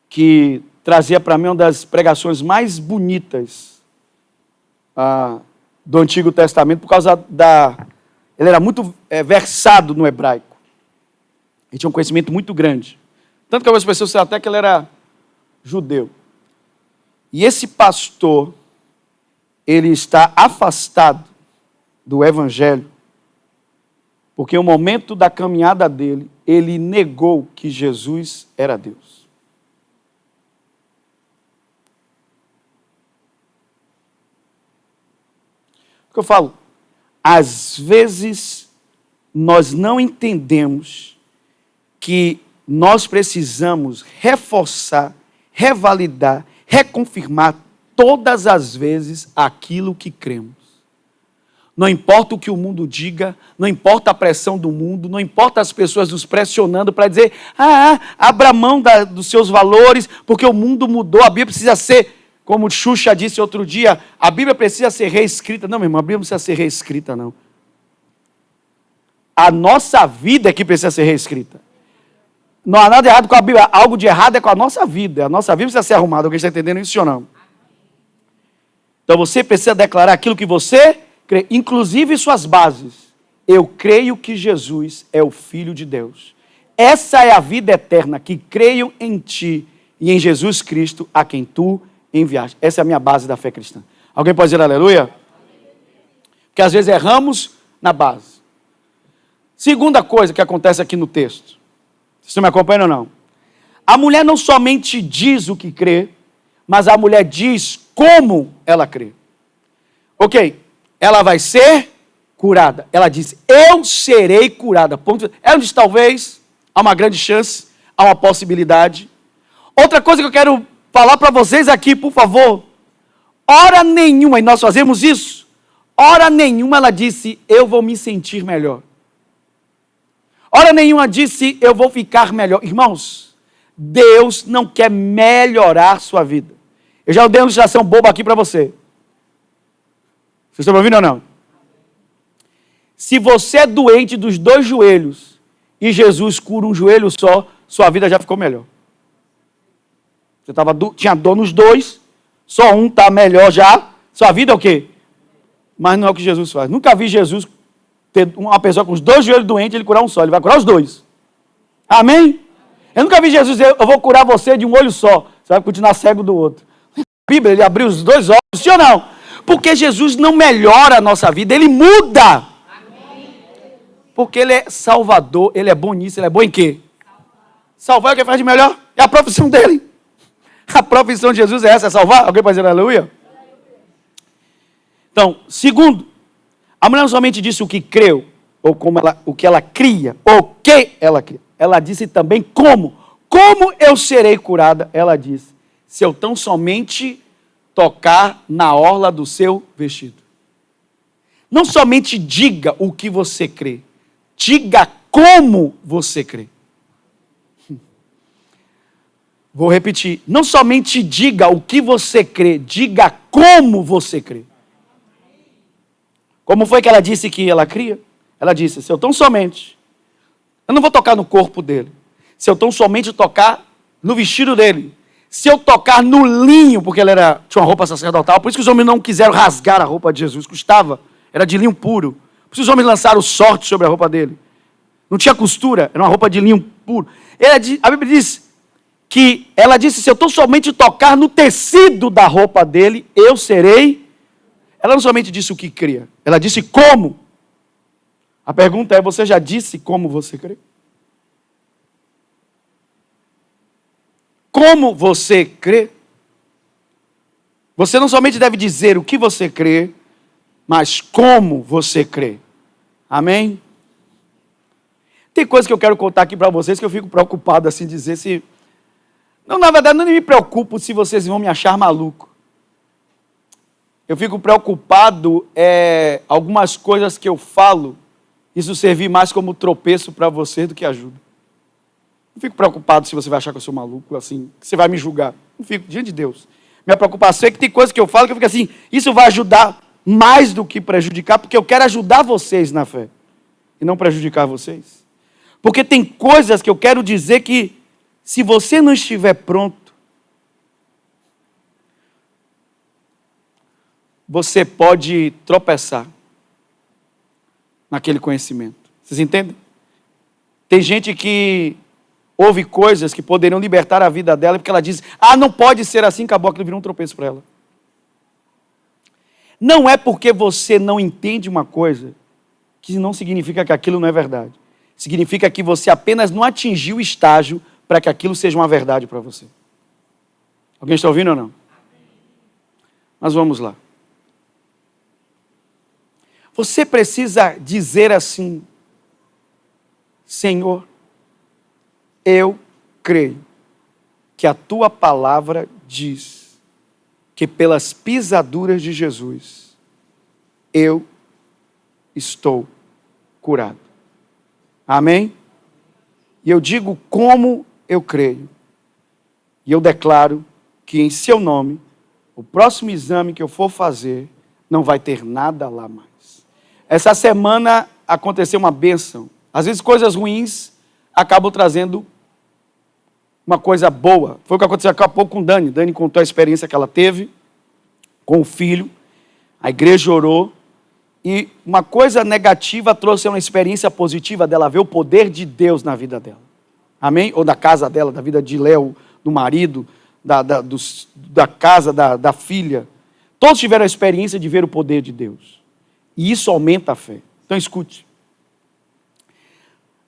que trazia para mim uma das pregações mais bonitas do Antigo Testamento, por causa ele era muito versado no hebraico. Ele tinha um conhecimento muito grande. Tanto que algumas pessoas disseram até que ele era judeu. E esse pastor, ele está afastado do evangelho, porque no momento da caminhada dele, ele negou que Jesus era Deus. O que eu falo? Às vezes, nós não entendemos que nós precisamos reforçar, revalidar, reconfirmar todas as vezes aquilo que cremos. Não importa o que o mundo diga, não importa a pressão do mundo, não importa as pessoas nos pressionando para dizer, abra mão dos seus valores, porque o mundo mudou, a Bíblia precisa ser, como Xuxa disse outro dia, a Bíblia precisa ser reescrita. Não, meu irmão, a Bíblia não precisa ser reescrita, não. A nossa vida é que precisa ser reescrita. Não há nada errado com a Bíblia, algo de errado é com a nossa vida. A nossa vida precisa ser arrumada. Alguém está entendendo isso ou não? Então você precisa declarar aquilo que você crê, inclusive suas bases. Eu creio que Jesus é o Filho de Deus. Essa é a vida eterna, que creio em ti e em Jesus Cristo, a quem tu enviaste. Essa é a minha base da fé cristã. Alguém pode dizer aleluia? Porque às vezes erramos na base. Segunda coisa que acontece aqui no texto. Vocês estão me acompanhando ou não? A mulher não somente diz o que crê, mas a mulher diz como ela crê. Ok, ela vai ser curada. Ela diz, eu serei curada. Ponto. É onde talvez há uma grande chance, há uma possibilidade. Outra coisa que eu quero falar para vocês aqui, por favor. Hora nenhuma, e nós fazemos isso, hora nenhuma ela disse, eu vou me sentir melhor. Hora nenhuma disse, eu vou ficar melhor. Irmãos, Deus não quer melhorar sua vida. Eu já dei uma ilustração boba aqui para você. Vocês estão me ouvindo ou não? Se você é doente dos 2 joelhos e Jesus cura um joelho só, sua vida já ficou melhor. Você tinha dor nos 2, só um está melhor já. Sua vida é o quê? Mas não é o que Jesus faz. Nunca vi Jesus ter uma pessoa com os 2 joelhos doentes, ele curar um só. Ele vai curar os 2. Amém? Eu nunca vi Jesus dizer, eu vou curar você de um olho só. Você vai continuar cego do outro. Na Bíblia, ele abriu os 2 olhos, sim ou não? Porque Jesus não melhora a nossa vida, ele muda. Porque ele é salvador, ele é bom nisso, ele é bom em quê? Salvar é o que ele faz de melhor. É a profissão dele. A profissão de Jesus é essa, é salvar. Alguém pode dizer aleluia? Então, segundo, a mulher não somente disse o que creu, ou o que ela cria, ou o que ela cria. Ela disse também como. Como eu serei curada? Ela disse, se eu tão somente tocar na orla do seu vestido. Não somente diga o que você crê, diga como você crê. Vou repetir, não somente diga o que você crê, diga como você crê. Como foi que ela disse que ela cria? Ela disse, se eu tão somente, eu não vou tocar no corpo dele, se eu tão somente tocar no vestido dele, se eu tocar no linho, porque ele tinha uma roupa sacerdotal, por isso que os homens não quiseram rasgar a roupa de Jesus, custava, era de linho puro, por isso os homens lançaram sorte sobre a roupa dele, não tinha costura, era uma roupa de linho puro. A Bíblia diz que ela disse, se eu tão somente tocar no tecido da roupa dele, eu serei. Ela não somente disse o que cria, ela disse como. A pergunta é, você já disse como você crê? Como você crê? Você não somente deve dizer o que você crê, mas como você crê. Amém? Tem coisa que eu quero contar aqui para vocês que eu fico preocupado assim dizer se... Não, na verdade, não me preocupo se vocês vão me achar maluco. Eu fico preocupado, algumas coisas que eu falo, isso servir mais como tropeço para você do que ajuda. Não fico preocupado se você vai achar que eu sou maluco, assim, que você vai me julgar. Não fico, diante de Deus. Minha preocupação é que tem coisas que eu falo que eu fico assim, isso vai ajudar mais do que prejudicar, porque eu quero ajudar vocês na fé, e não prejudicar vocês. Porque tem coisas que eu quero dizer que, se você não estiver pronto, você pode tropeçar naquele conhecimento. Vocês entendem? Tem gente que ouve coisas que poderiam libertar a vida dela, porque ela diz, não pode ser assim, acabou, aquilo virou um tropeço para ela. Não é porque você não entende uma coisa, que não significa que aquilo não é verdade. Significa que você apenas não atingiu o estágio para que aquilo seja uma verdade para você. Alguém está ouvindo ou não? Mas vamos lá. Você precisa dizer assim, Senhor, eu creio que a tua palavra diz que pelas pisaduras de Jesus eu estou curado. Amém? E eu digo como eu creio. E eu declaro que em seu nome, o próximo exame que eu for fazer, não vai ter nada lá mais. Essa semana aconteceu uma bênção. Às vezes coisas ruins acabam trazendo uma coisa boa. Foi o que aconteceu há pouco com Dani. Dani contou a experiência que ela teve com o filho. A igreja orou. E uma coisa negativa trouxe uma experiência positiva dela ver o poder de Deus na vida dela. Amém? Ou da casa dela, da vida de Léo, do marido, da casa, da filha. Todos tiveram a experiência de ver o poder de Deus. E isso aumenta a fé. Então escute.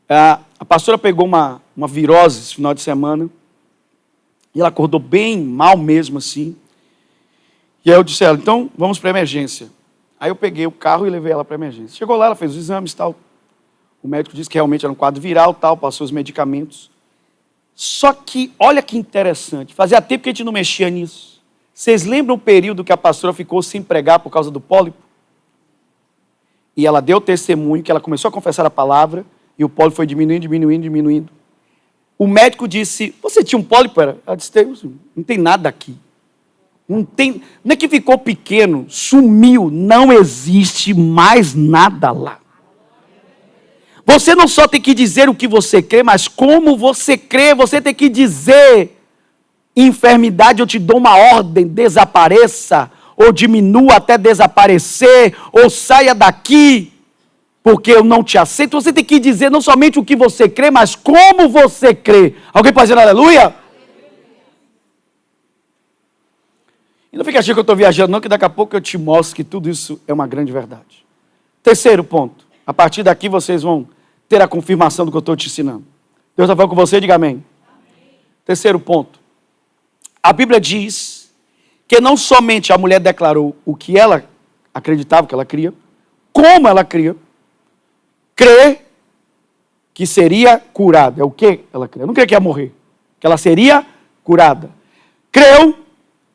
A pastora pegou uma virose esse final de semana. E ela acordou bem mal mesmo assim. E aí eu disse a ela, então vamos para a emergência. Aí eu peguei o carro e levei ela para a emergência. Chegou lá, ela fez os exames e tal. O médico disse que realmente era um quadro viral, tal, passou os medicamentos. Só que, olha que interessante, fazia tempo que a gente não mexia nisso. Vocês lembram o período que a pastora ficou sem pregar por causa do pólipo? E ela deu testemunho, que ela começou a confessar a palavra, E o pólipo foi diminuindo. O médico disse, você tinha um pólipo? Ela disse, não tem nada aqui. Não é que ficou pequeno, sumiu, não existe mais nada lá. Você não só tem que dizer o que você crê, mas como você crê. Você tem que dizer, enfermidade, eu te dou uma ordem, desapareça, ou diminua até desaparecer, ou saia daqui, porque eu não te aceito. Você tem que dizer não somente o que você crê, mas como você crê. Alguém pode dizer aleluia? E não fica achando que eu estou viajando, não, que daqui a pouco eu te mostro que tudo isso é uma grande verdade. Terceiro ponto. A partir daqui vocês vão ter a confirmação do que eu estou te ensinando. Deus está falando com você, diga amém. Terceiro ponto. A Bíblia diz que não somente a mulher declarou o que ela acreditava, que ela cria, como ela cria, crê que seria curada. É o que ela crê? Não crê que ia morrer, que ela seria curada. Creu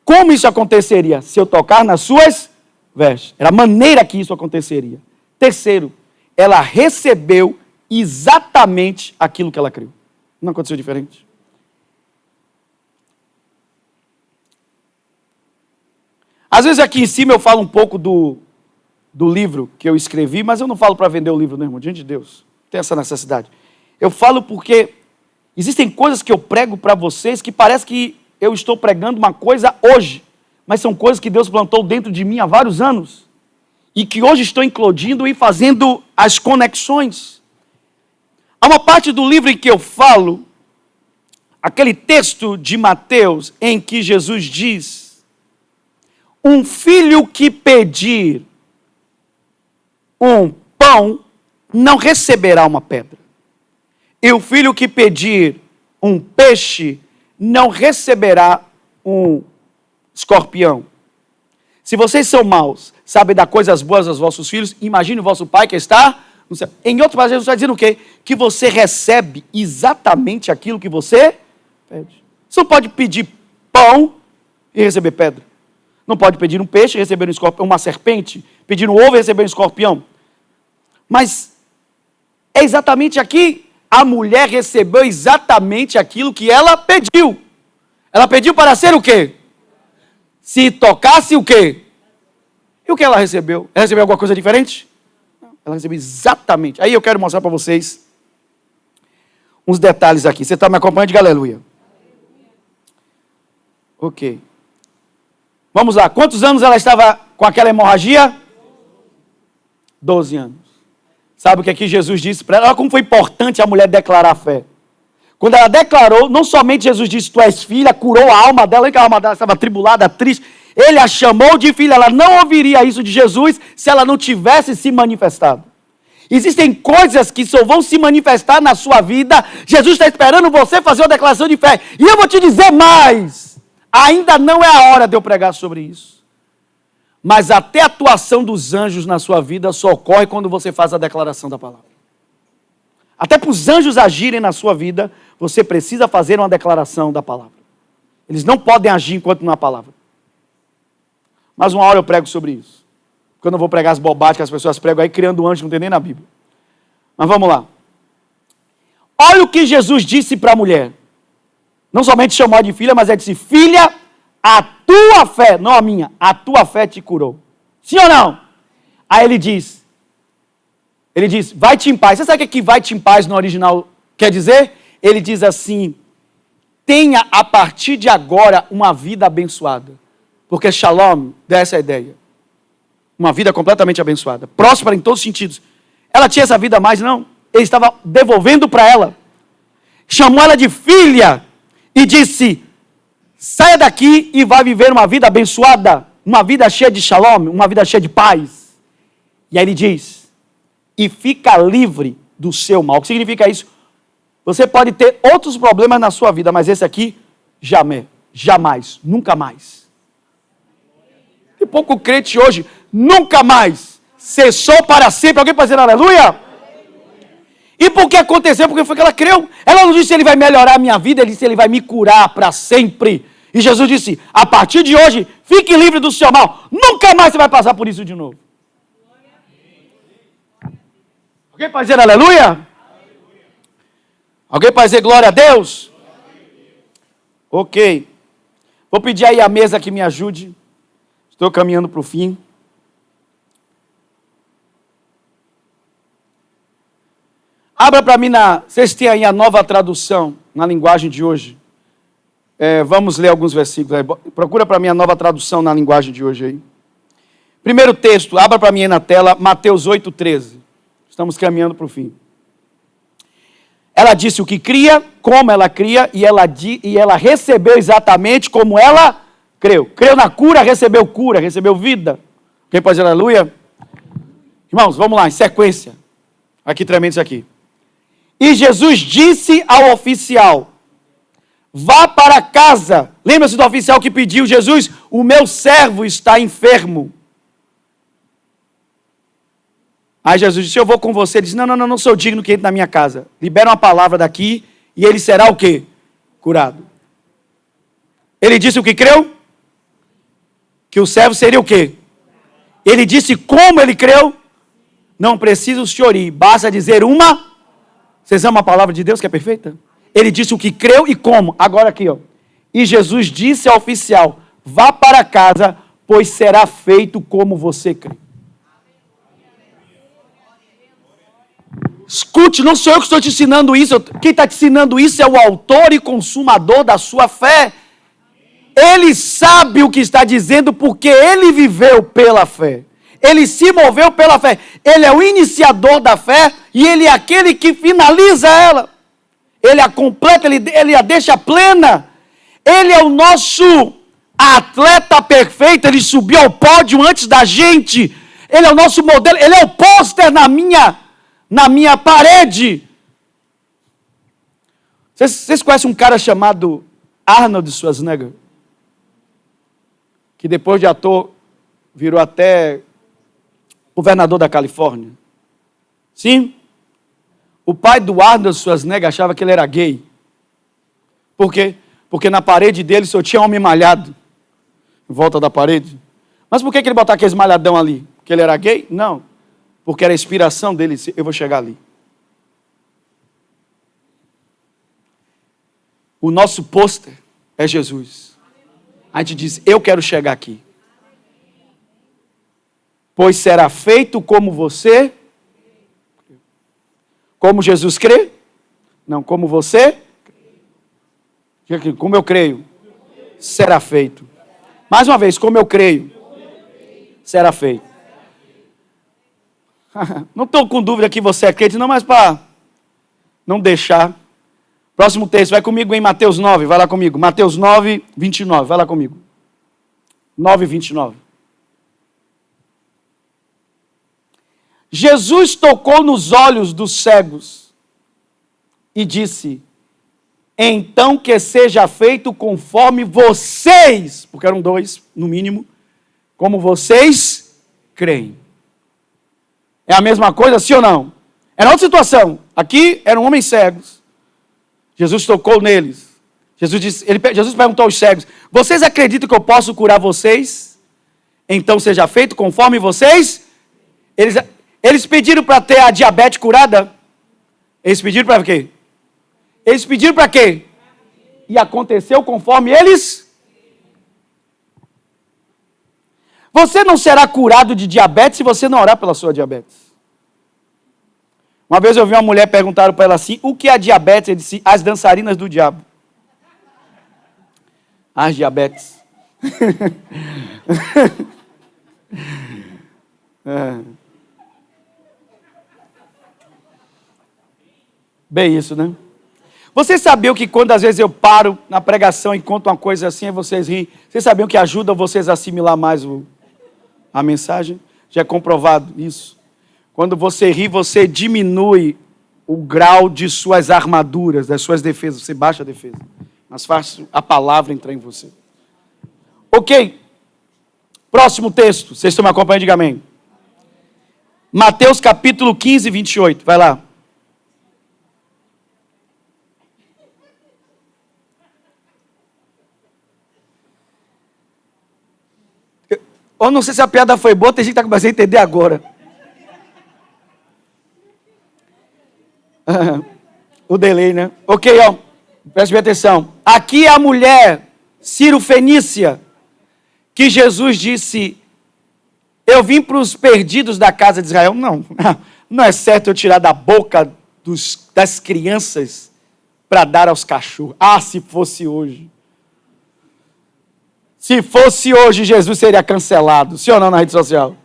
como isso aconteceria? Se eu tocar nas suas vestes. Era a maneira que isso aconteceria. Terceiro, ela recebeu exatamente aquilo que ela creu. Não aconteceu diferente. Às vezes aqui em cima eu falo um pouco do livro que eu escrevi, mas eu não falo para vender o livro, não, irmão, diante de Deus. Não tem essa necessidade. Eu falo porque existem coisas que eu prego para vocês que parece que eu estou pregando uma coisa hoje, mas são coisas que Deus plantou dentro de mim há vários anos e que hoje estou incluindo e fazendo as conexões. Há uma parte do livro em que eu falo, aquele texto de Mateus em que Jesus diz: um filho que pedir um pão não receberá uma pedra, e o filho que pedir um peixe não receberá um escorpião. Se vocês são maus, sabem dar coisas boas aos vossos filhos, imagine o vosso pai que está no céu. Em outras palavras, Jesus está dizendo o quê? Que você recebe exatamente aquilo que você pede. Você não pode pedir pão e receber pedra. Não pode pedir um peixe e receber um escorpião, uma serpente, pedir um ovo e receber um escorpião. Mas é exatamente aqui. A mulher recebeu exatamente aquilo que ela pediu. Ela pediu para ser o quê? Se tocasse o quê? E o que ela recebeu? Ela recebeu alguma coisa diferente? Não, ela recebeu exatamente. Aí eu quero mostrar para vocês uns detalhes aqui. Você está me acompanhando? Diga aleluia. Ok. Vamos lá. Quantos anos ela estava com aquela hemorragia? 12 anos. Sabe o que aqui Jesus disse para ela? Olha como foi importante a mulher declarar a fé. Quando ela declarou, não somente Jesus disse, tu és filha, curou a alma dela, que a alma dela estava atribulada, triste. Ele a chamou de filha. Ela não ouviria isso de Jesus se ela não tivesse se manifestado. Existem coisas que só vão se manifestar na sua vida. Jesus está esperando você fazer uma declaração de fé. E eu vou te dizer mais. Ainda não é a hora de eu pregar sobre isso. Mas até a atuação dos anjos na sua vida só ocorre quando você faz a declaração da palavra. Até para os anjos agirem na sua vida, você precisa fazer uma declaração da palavra. Eles não podem agir enquanto não há palavra. Mas uma hora eu prego sobre isso. Porque eu não vou pregar as bobagens que as pessoas pregam aí, criando um anjo que não tem nem na Bíblia. Mas vamos lá. Olha o que Jesus disse para a mulher. Não somente chamou de filha, mas ele disse, filha, a tua fé, não a minha, a tua fé te curou. Sim ou não? Aí ele diz, vai-te em paz. Você sabe o que vai-te em paz no original quer dizer? Ele diz assim, tenha a partir de agora uma vida abençoada. Porque Shalom dá essa ideia. Uma vida completamente abençoada. Próspera em todos os sentidos. Ela tinha essa vida mais? Não. Ele estava devolvendo para ela. Chamou ela de filha e disse, saia daqui e vai viver uma vida abençoada, uma vida cheia de shalom, uma vida cheia de paz. E aí ele diz, e fica livre do seu mal. O que significa isso? Você pode ter outros problemas na sua vida, mas esse aqui, jamais, nunca mais. E pouco crente hoje, nunca mais, cessou para sempre. Alguém pode dizer aleluia? E por que aconteceu? Porque foi que ela creu. Ela não disse ele vai melhorar a minha vida, ele disse ele vai me curar para sempre. E Jesus disse, a partir de hoje, fique livre do seu mal. Nunca mais você vai passar por isso de novo. Alguém pode dizer aleluia? Alguém pode dizer glória a Deus? Ok. Vou pedir aí a mesa que me ajude. Estou caminhando para o fim. Abra para mim vocês têm aí a Nova Tradução, na linguagem de hoje. Vamos ler alguns versículos aí. Procura para mim a Nova Tradução na linguagem de hoje aí. Primeiro texto, abra para mim aí na tela, Mateus 8,13. Estamos caminhando para o fim. Ela disse o que cria, como ela cria, e ela recebeu exatamente como ela creu. Creu na cura, recebeu vida. Quem pode dizer aleluia? Irmãos, vamos lá, em sequência. Aqui tremendo isso aqui. E Jesus disse ao oficial: vá para casa. Lembra-se do oficial que pediu: Jesus, o meu servo está enfermo. Aí Jesus disse: eu vou com você. Ele disse: não sou digno que entre na minha casa. Libera uma palavra daqui e ele será o quê? Curado. Ele disse o que creu? Que o servo seria o quê? Ele disse como ele creu? Não precisa o senhor ir, basta dizer uma. Vocês amam a palavra de Deus que é perfeita? Ele disse o que creu e como. Agora aqui, ó. E Jesus disse ao oficial: vá para casa, pois será feito como você crê. Escute, não sou eu que estou te ensinando isso. Quem está te ensinando isso é o autor e consumador da sua fé. Ele sabe o que está dizendo porque ele viveu pela fé. Ele se moveu pela fé. Ele é o iniciador da fé e ele é aquele que finaliza ela. Ele a completa, ele a deixa plena. Ele é o nosso atleta perfeito. Ele subiu ao pódio antes da gente. Ele é o nosso modelo. Ele é o pôster na minha parede. Vocês conhecem um cara chamado Arnold Schwarzenegger? Que depois de ator virou até governador da Califórnia. Sim? O pai do Arnold Schwarzenegger achava que ele era gay. Por quê? Porque na parede dele só tinha homem malhado. Em volta da parede. Mas por que ele botava aqueles malhadão ali? Porque ele era gay? Não. Porque era a inspiração dele. Eu vou chegar ali. O nosso pôster é Jesus. A gente diz: eu quero chegar aqui. Pois será feito como você. Como Jesus crê? Não, como você. Como eu creio. Será feito. Mais uma vez, como eu creio. Será feito. Não estou com dúvida que você é crente, não, mas para não deixar. Próximo texto, vai comigo em Mateus 9, vai lá comigo. Mateus 9, 29, vai lá comigo. 9, 29. Jesus tocou nos olhos dos cegos e disse: então que seja feito conforme vocês, porque eram dois, no mínimo, como vocês creem. É a mesma coisa, sim ou não? Era outra situação. Aqui eram homens cegos. Jesus tocou neles. Jesus perguntou aos cegos: vocês acreditam que eu posso curar vocês? Então seja feito conforme vocês. Eles pediram para ter a diabetes curada? Eles pediram para quê? Eles pediram para quê? E aconteceu conforme eles. Você não será curado de diabetes se você não orar pela sua diabetes. Uma vez eu vi uma mulher, perguntaram para ela assim: o que é a diabetes? Ele disse: as dançarinas do diabo. As diabetes. Bem isso, né? Vocês sabiam que quando às vezes eu paro na pregação e conto uma coisa assim e vocês riem, vocês sabiam que ajuda vocês a assimilar mais a mensagem? Já é comprovado isso. Quando você ri, você diminui o grau de suas armaduras, das suas defesas. Você baixa a defesa. Mas faz a palavra entrar em você. Ok. Próximo texto. Vocês estão me acompanhando? Diga amém. Mateus capítulo 15, 28. Vai lá. Eu não sei se a piada foi boa, tem gente que está começando a entender agora. O delay, né? Ok, ó. Preste bem atenção. Aqui é a mulher, Ciro Fenícia, que Jesus disse: eu vim para os perdidos da casa de Israel. Não, não é certo eu tirar da boca das crianças para dar aos cachorros. Ah, se fosse hoje. Se fosse hoje, Jesus seria cancelado. Sim ou não, na rede social?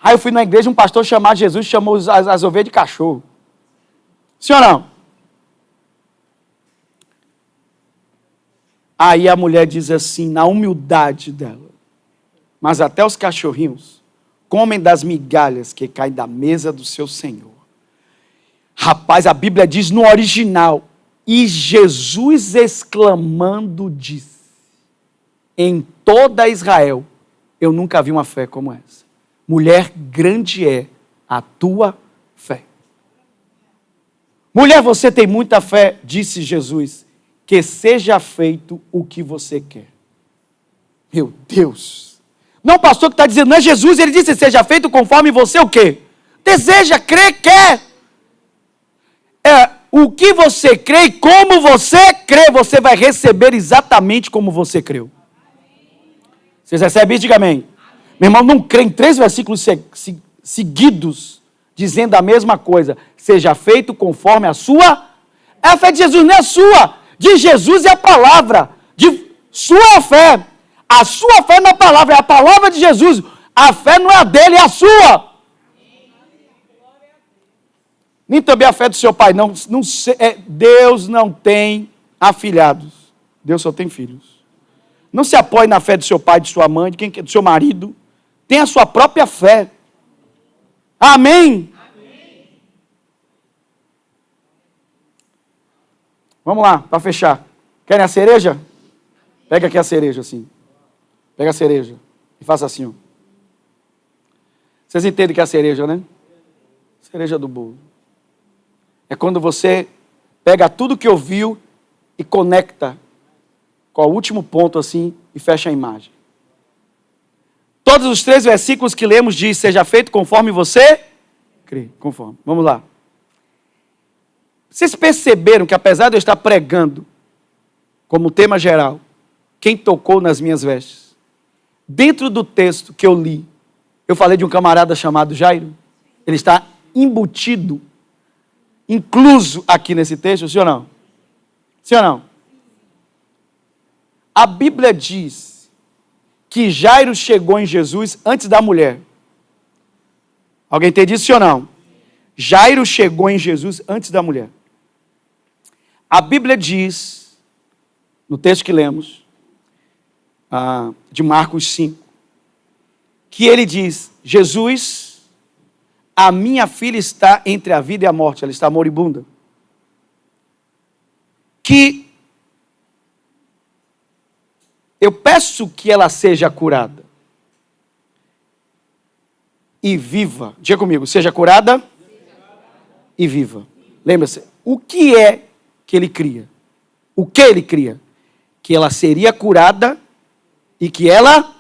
Aí eu fui na igreja, um pastor chamado Jesus chamou as ovelhas de cachorro. Sim ou não? Aí a mulher diz assim, na humildade dela: mas até os cachorrinhos comem das migalhas que caem da mesa do seu Senhor. Rapaz, a Bíblia diz no original: e Jesus exclamando disse: em toda Israel eu nunca vi uma fé como essa. Mulher, grande é a tua fé. Mulher, você tem muita fé, disse Jesus, que seja feito o que você quer. Meu Deus. Não, o pastor que está dizendo, não é Jesus, ele disse, seja feito conforme você o quê? Deseja, crê, quer. É o que você crê e como você crê, você vai receber exatamente como você creu. Vocês recebem isso? Diga amém. Meu irmão, não crê em 3 versículos seguidos, dizendo a mesma coisa. Seja feito conforme a sua... É a fé de Jesus, não é a sua. De Jesus é a palavra. De sua fé. A sua fé na palavra, é a palavra de Jesus. A fé não é a dele, é a sua. Nem também a fé do seu pai. Não, Deus não tem afilhados. Deus só tem filhos. Não se apoie na fé do seu pai, de sua mãe, do seu marido. Tenha a sua própria fé. Amém? Amém. Vamos lá, para fechar. Querem a cereja? Pega aqui a cereja, assim. Pega a cereja e faça assim, ó. Vocês entendem que é a cereja, né? Cereja do bolo. É quando você pega tudo que ouviu e conecta com o último ponto assim e fecha a imagem. Todos os 3 versículos que lemos diz, seja feito conforme você crê. Conforme. Vamos lá. Vocês perceberam que apesar de eu estar pregando como tema geral, quem tocou nas minhas vestes, dentro do texto que eu li, eu falei de um camarada chamado Jairo? Ele está embutido, incluso aqui nesse texto, sim ou não? Sim ou não? A Bíblia diz que Jairo chegou em Jesus antes da mulher. Alguém entende isso, sim ou não? Jairo chegou em Jesus antes da mulher. A Bíblia diz, no texto que lemos, de Marcos 5, que ele diz, Jesus, a minha filha está entre a vida e a morte, ela está moribunda. Que eu peço que ela seja curada e viva. Diga comigo, seja curada e viva. Lembra-se, o que é que ele cria? O que ele cria? Que ela seria curada e que ela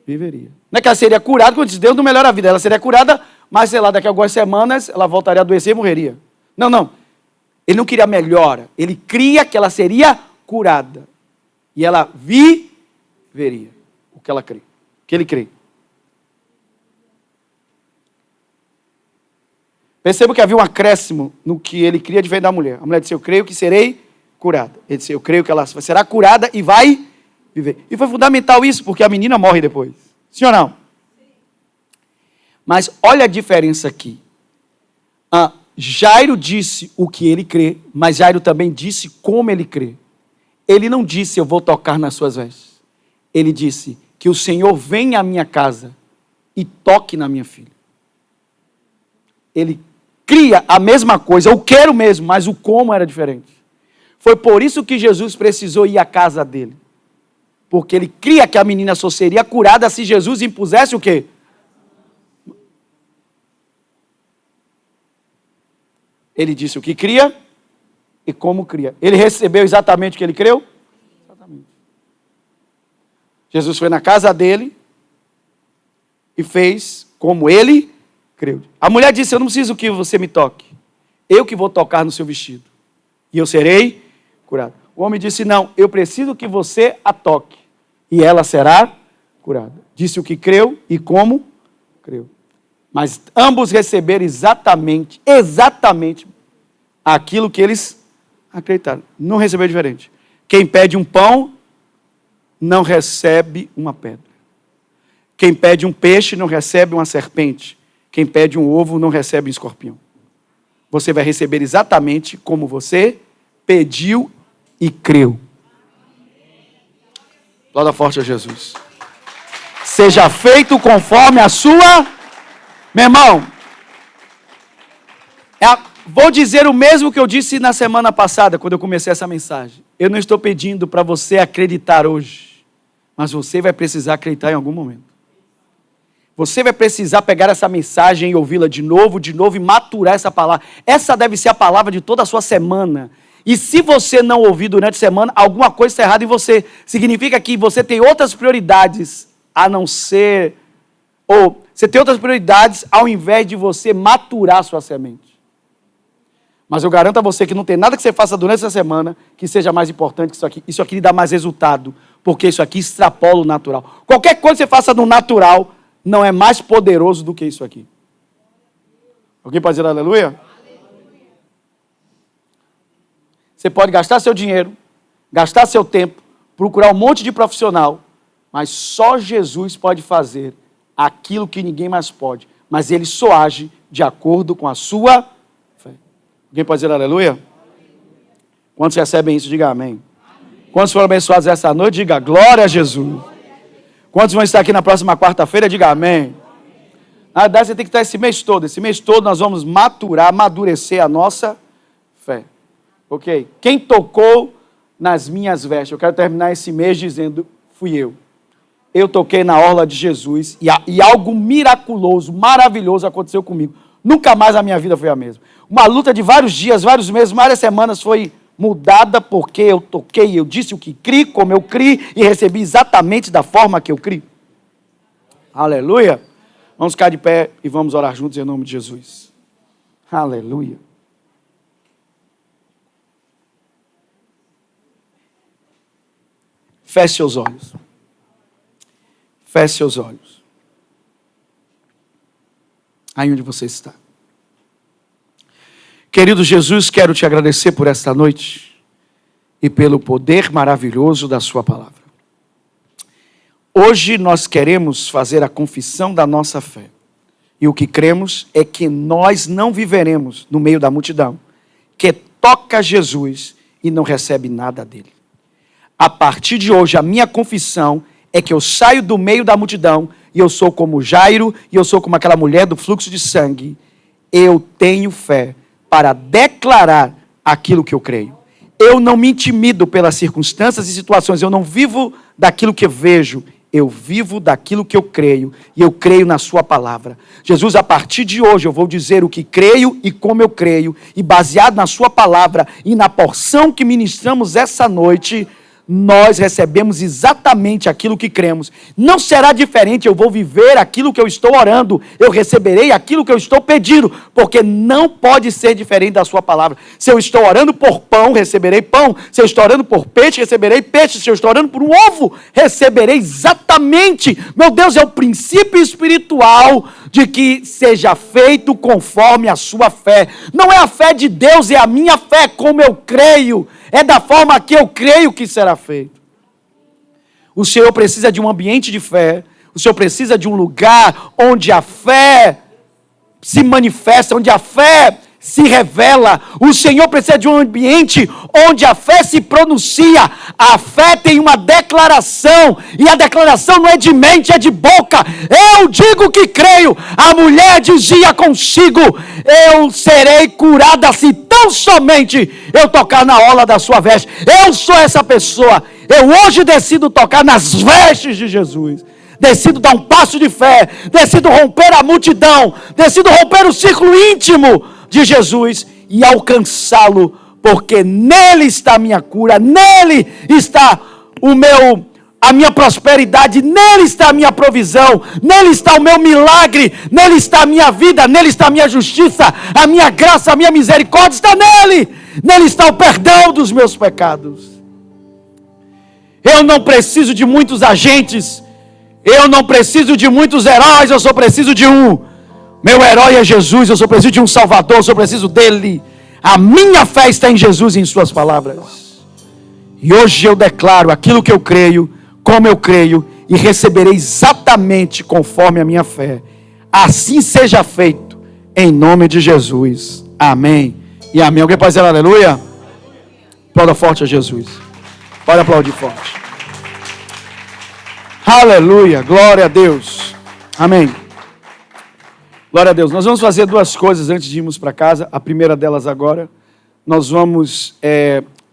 viveria. Não é que ela seria curada, quando diz, Deus não melhora a vida. Ela seria curada, mas sei lá, daqui a algumas semanas ela voltaria a adoecer e morreria. Não. Ele não queria melhora. Ele cria que ela seria curada. E ela viveria. O que ela crê. O que ele crê. Perceba que havia um acréscimo no que ele cria diferente da mulher. A mulher disse, eu creio que serei curada. Ele disse, eu creio que ela será curada e vai viver. E foi fundamental isso, porque a menina morre depois. Sim ou não? Mas olha a diferença aqui. Jairo disse o que ele crê, mas Jairo também disse como ele crê. Ele não disse, eu vou tocar nas suas vestes. Ele disse, que o Senhor venha à minha casa e toque na minha filha. Ele cria a mesma coisa, eu quero mesmo, mas o como era diferente. Foi por isso que Jesus precisou ir à casa dele. Porque ele cria que a menina só seria curada se Jesus impusesse o quê? Ele disse o que cria e como cria. Ele recebeu exatamente o que ele creu? Exatamente. Jesus foi na casa dele e fez como ele creu. A mulher disse, eu não preciso que você me toque. Eu que vou tocar no seu vestido. e eu serei curado. O homem disse, não, eu preciso que você a toque, e ela será curada. Disse o que creu e como creu. Mas ambos receberam exatamente aquilo que eles acreditaram. Não recebeu diferente. Quem pede um pão, não recebe uma pedra. Quem pede um peixe, não recebe uma serpente. Quem pede um ovo, não recebe um escorpião. Você vai receber exatamente como você pediu e creu. Glória forte a Jesus. Seja feito conforme a sua... Meu irmão, vou dizer o mesmo que eu disse na semana passada, quando eu comecei essa mensagem. Eu não estou pedindo para você acreditar hoje, mas você vai precisar acreditar em algum momento. Você vai precisar pegar essa mensagem e ouvi-la de novo e maturar essa palavra. Essa deve ser a palavra de toda a sua semana. E se você não ouvir durante a semana, alguma coisa está errada em você. Significa que você tem outras prioridades a não ser... Ou você tem outras prioridades ao invés de você maturar a sua semente. Mas eu garanto a você que não tem nada que você faça durante essa semana que seja mais importante que isso aqui. Isso aqui lhe dá mais resultado, porque isso aqui extrapola o natural. Qualquer coisa que você faça no natural não é mais poderoso do que isso aqui. Alguém pode dizer aleluia? Você pode gastar seu dinheiro, gastar seu tempo, procurar um monte de profissional, mas só Jesus pode fazer aquilo que ninguém mais pode. Mas ele só age de acordo com a sua fé. Alguém pode dizer aleluia? Quantos recebem isso, diga amém. Quantos foram abençoados essa noite, diga glória a Jesus. Quantos vão estar aqui na próxima quarta-feira, diga amém. Na verdade, você tem que estar esse mês todo. Esse mês todo nós vamos amadurecer a nossa fé. Ok? Quem tocou nas minhas vestes? Eu quero terminar esse mês dizendo, fui eu. Eu toquei na orla de Jesus e algo miraculoso, maravilhoso aconteceu comigo. Nunca mais a minha vida foi a mesma. Uma luta de vários dias, vários meses, várias semanas foi mudada porque eu toquei, eu disse o que criei, como eu criei e recebi exatamente da forma que eu criei. Aleluia. Vamos ficar de pé e vamos orar juntos em nome de Jesus. Aleluia. Feche seus olhos. Feche seus olhos. Aí onde você está. Querido Jesus, quero te agradecer por esta noite e pelo poder maravilhoso da sua palavra. Hoje nós queremos fazer a confissão da nossa fé. E o que cremos é que nós não viveremos no meio da multidão, que toca Jesus e não recebe nada dele. A partir de hoje, a minha confissão é que eu saio do meio da multidão e eu sou como Jairo e eu sou como aquela mulher do fluxo de sangue. Eu tenho fé para declarar aquilo que eu creio. Eu não me intimido pelas circunstâncias e situações, eu não vivo daquilo que eu vejo, eu vivo daquilo que eu creio, e eu creio na sua palavra. Jesus, a partir de hoje eu vou dizer o que creio e como eu creio, e baseado na sua palavra e na porção que ministramos essa noite, nós recebemos exatamente aquilo que cremos. Não será diferente, eu vou viver aquilo que eu estou orando, eu receberei aquilo que eu estou pedindo, porque não pode ser diferente da sua palavra. Se eu estou orando por pão, receberei pão. Se eu estou orando por peixe, receberei peixe. Se eu estou orando por um ovo, receberei exatamente. Meu Deus, é o princípio espiritual de que seja feito conforme a sua fé. Não é a fé de Deus, é a minha fé, como eu creio. É da forma que eu creio que será feito. O Senhor precisa de um ambiente de fé. O Senhor precisa de um lugar onde a fé se manifesta, onde a fé se revela. O Senhor precisa de um ambiente onde a fé se pronuncia. A fé tem uma declaração, e a declaração não é de mente, é de boca. Eu digo que creio. A mulher dizia consigo, eu serei curada se tão somente eu tocar na orla da sua veste. Eu sou essa pessoa. Eu hoje decido tocar nas vestes de Jesus. Decido dar um passo de fé. Decido romper a multidão. Decido romper o círculo íntimo de Jesus e alcançá-lo, porque nele está a minha cura, nele está o meu a minha prosperidade, nele está a minha provisão, nele está o meu milagre, nele está a minha vida, nele está a minha justiça, a minha graça, a minha misericórdia está nele. Nele está o perdão dos meus pecados. Eu não preciso de muitos agentes, eu não preciso de muitos heróis, eu só preciso de um. Meu herói é Jesus, eu só preciso de um Salvador, eu só preciso dele. A minha fé está em Jesus e em suas palavras. E hoje eu declaro aquilo que eu creio, como eu creio, e receberei exatamente conforme a minha fé. Assim seja feito, em nome de Jesus. Amém e amém. Alguém pode dizer aleluia? Aplauda forte a Jesus. Pode aplaudir forte. Aleluia, glória a Deus. Amém. Glória a Deus. Nós vamos fazer duas coisas antes de irmos para casa. A primeira delas agora, nós vamos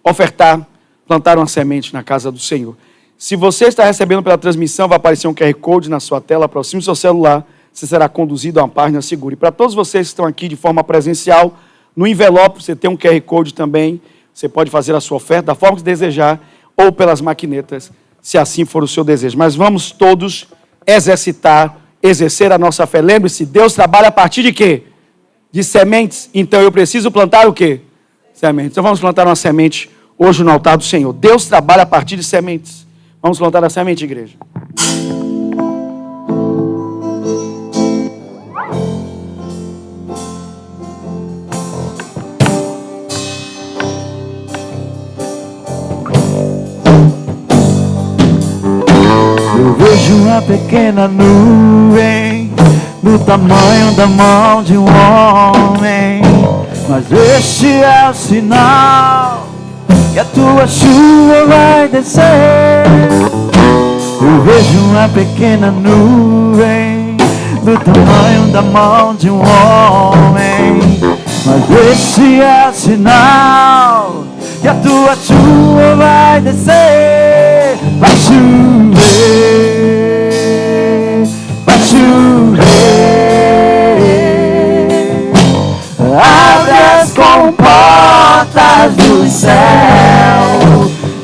ofertar, plantar uma semente na casa do Senhor. Se você está recebendo pela transmissão, vai aparecer um QR Code na sua tela. Aproxime o seu celular, você será conduzido a uma página segura. E para todos vocês que estão aqui de forma presencial, no envelope você tem um QR Code também. Você pode fazer a sua oferta da forma que desejar ou pelas maquinetas, se assim for o seu desejo. Mas vamos todos exercer a nossa fé. Lembre-se, Deus trabalha a partir de quê? De sementes. Então eu preciso plantar o quê? Sementes. Então vamos plantar uma semente hoje no altar do Senhor. Deus trabalha a partir de sementes. Vamos plantar a semente, igreja. Eu vejo uma pequena nuvem do tamanho da mão de um homem, mas este é o sinal que a tua chuva vai descer. Eu vejo uma pequena nuvem do tamanho da mão de um homem, mas este é o sinal que a tua chuva vai descer. Vai chover, vai chover. Abre as comportas do céu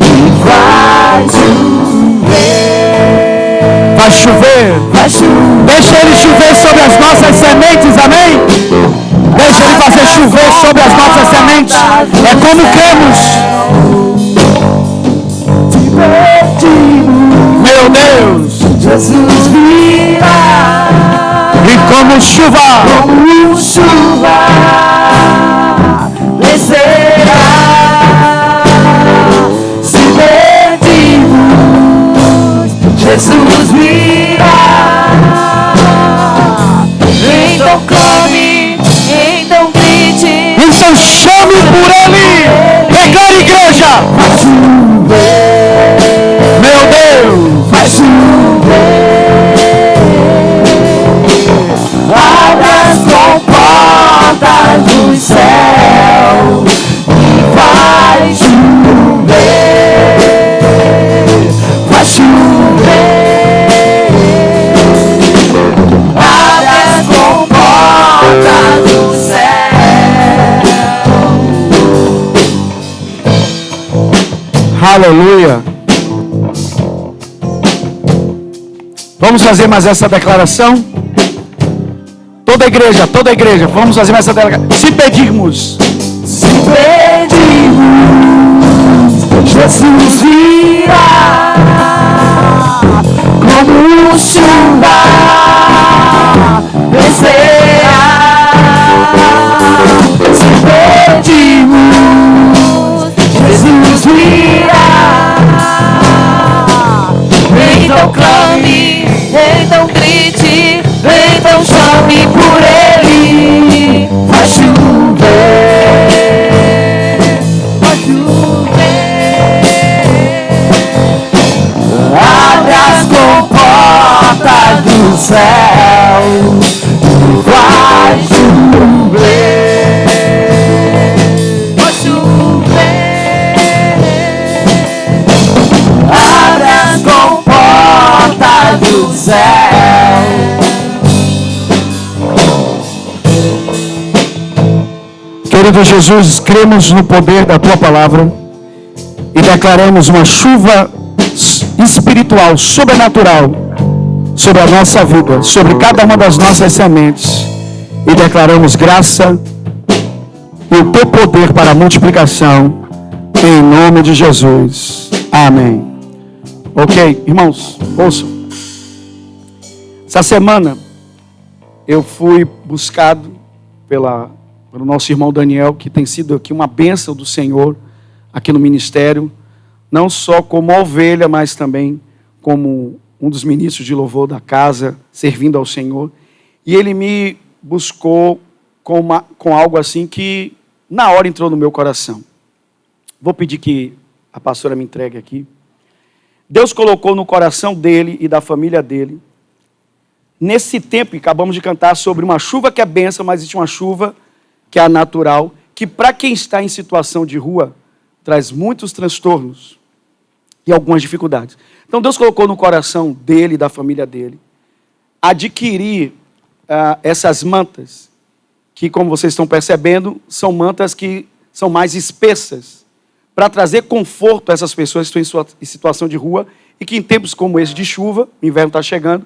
e vai chover. Vai chover. Vai chover. Deixa ele chover sobre as nossas sementes, amém? Deixa ele fazer chover sobre as nossas sementes. É como cremos. Meu Deus, Jesus virá e como chuva descerá. Se pedimos, Jesus virá. Então clame, então grite, então chame por ele. Declare, igreja. vai chover. Meu Deus, Vai chover, abre as comportas do céu e vai chover, vai chover, abre as comportas do céu. aleluia. Vamos fazer mais essa declaração? Toda a igreja, vamos fazer mais essa declaração. Se pedirmos, Jesus virá como chuva descerá. Se pedimos, Jesus virá. Então clame, então grite, então chame por ele. Vai chover, vai chover. Abre as comportas do céu e vai chover, vai chover. Abre as comportas do céu. querido Jesus, cremos no poder da Tua palavra e declaramos uma chuva espiritual, sobrenatural, sobre a nossa vida, sobre cada uma das nossas sementes. E declaramos graça e o teu poder para a multiplicação, em nome de Jesus. Amém. Ok, irmãos, ouçam. Essa semana eu fui buscado pelo nosso irmão Daniel, que tem sido aqui uma bênção do Senhor, aqui no ministério, não só como ovelha, mas também como um dos ministros de louvor da casa, servindo ao Senhor. E ele me buscou com algo assim que na hora entrou no meu coração. Vou pedir que a pastora me entregue aqui. Deus colocou no coração dele e da família dele, nesse tempo, acabamos de cantar sobre uma chuva que é bênção, mas existe uma chuva que é a natural, que para quem está em situação de rua, traz muitos transtornos e algumas dificuldades. Então Deus colocou no coração dele e da família dele, adquirir essas mantas, que como vocês estão percebendo, são mantas que são mais espessas, para trazer conforto a essas pessoas que estão em situação de rua e que em tempos como esse de chuva, o inverno está chegando,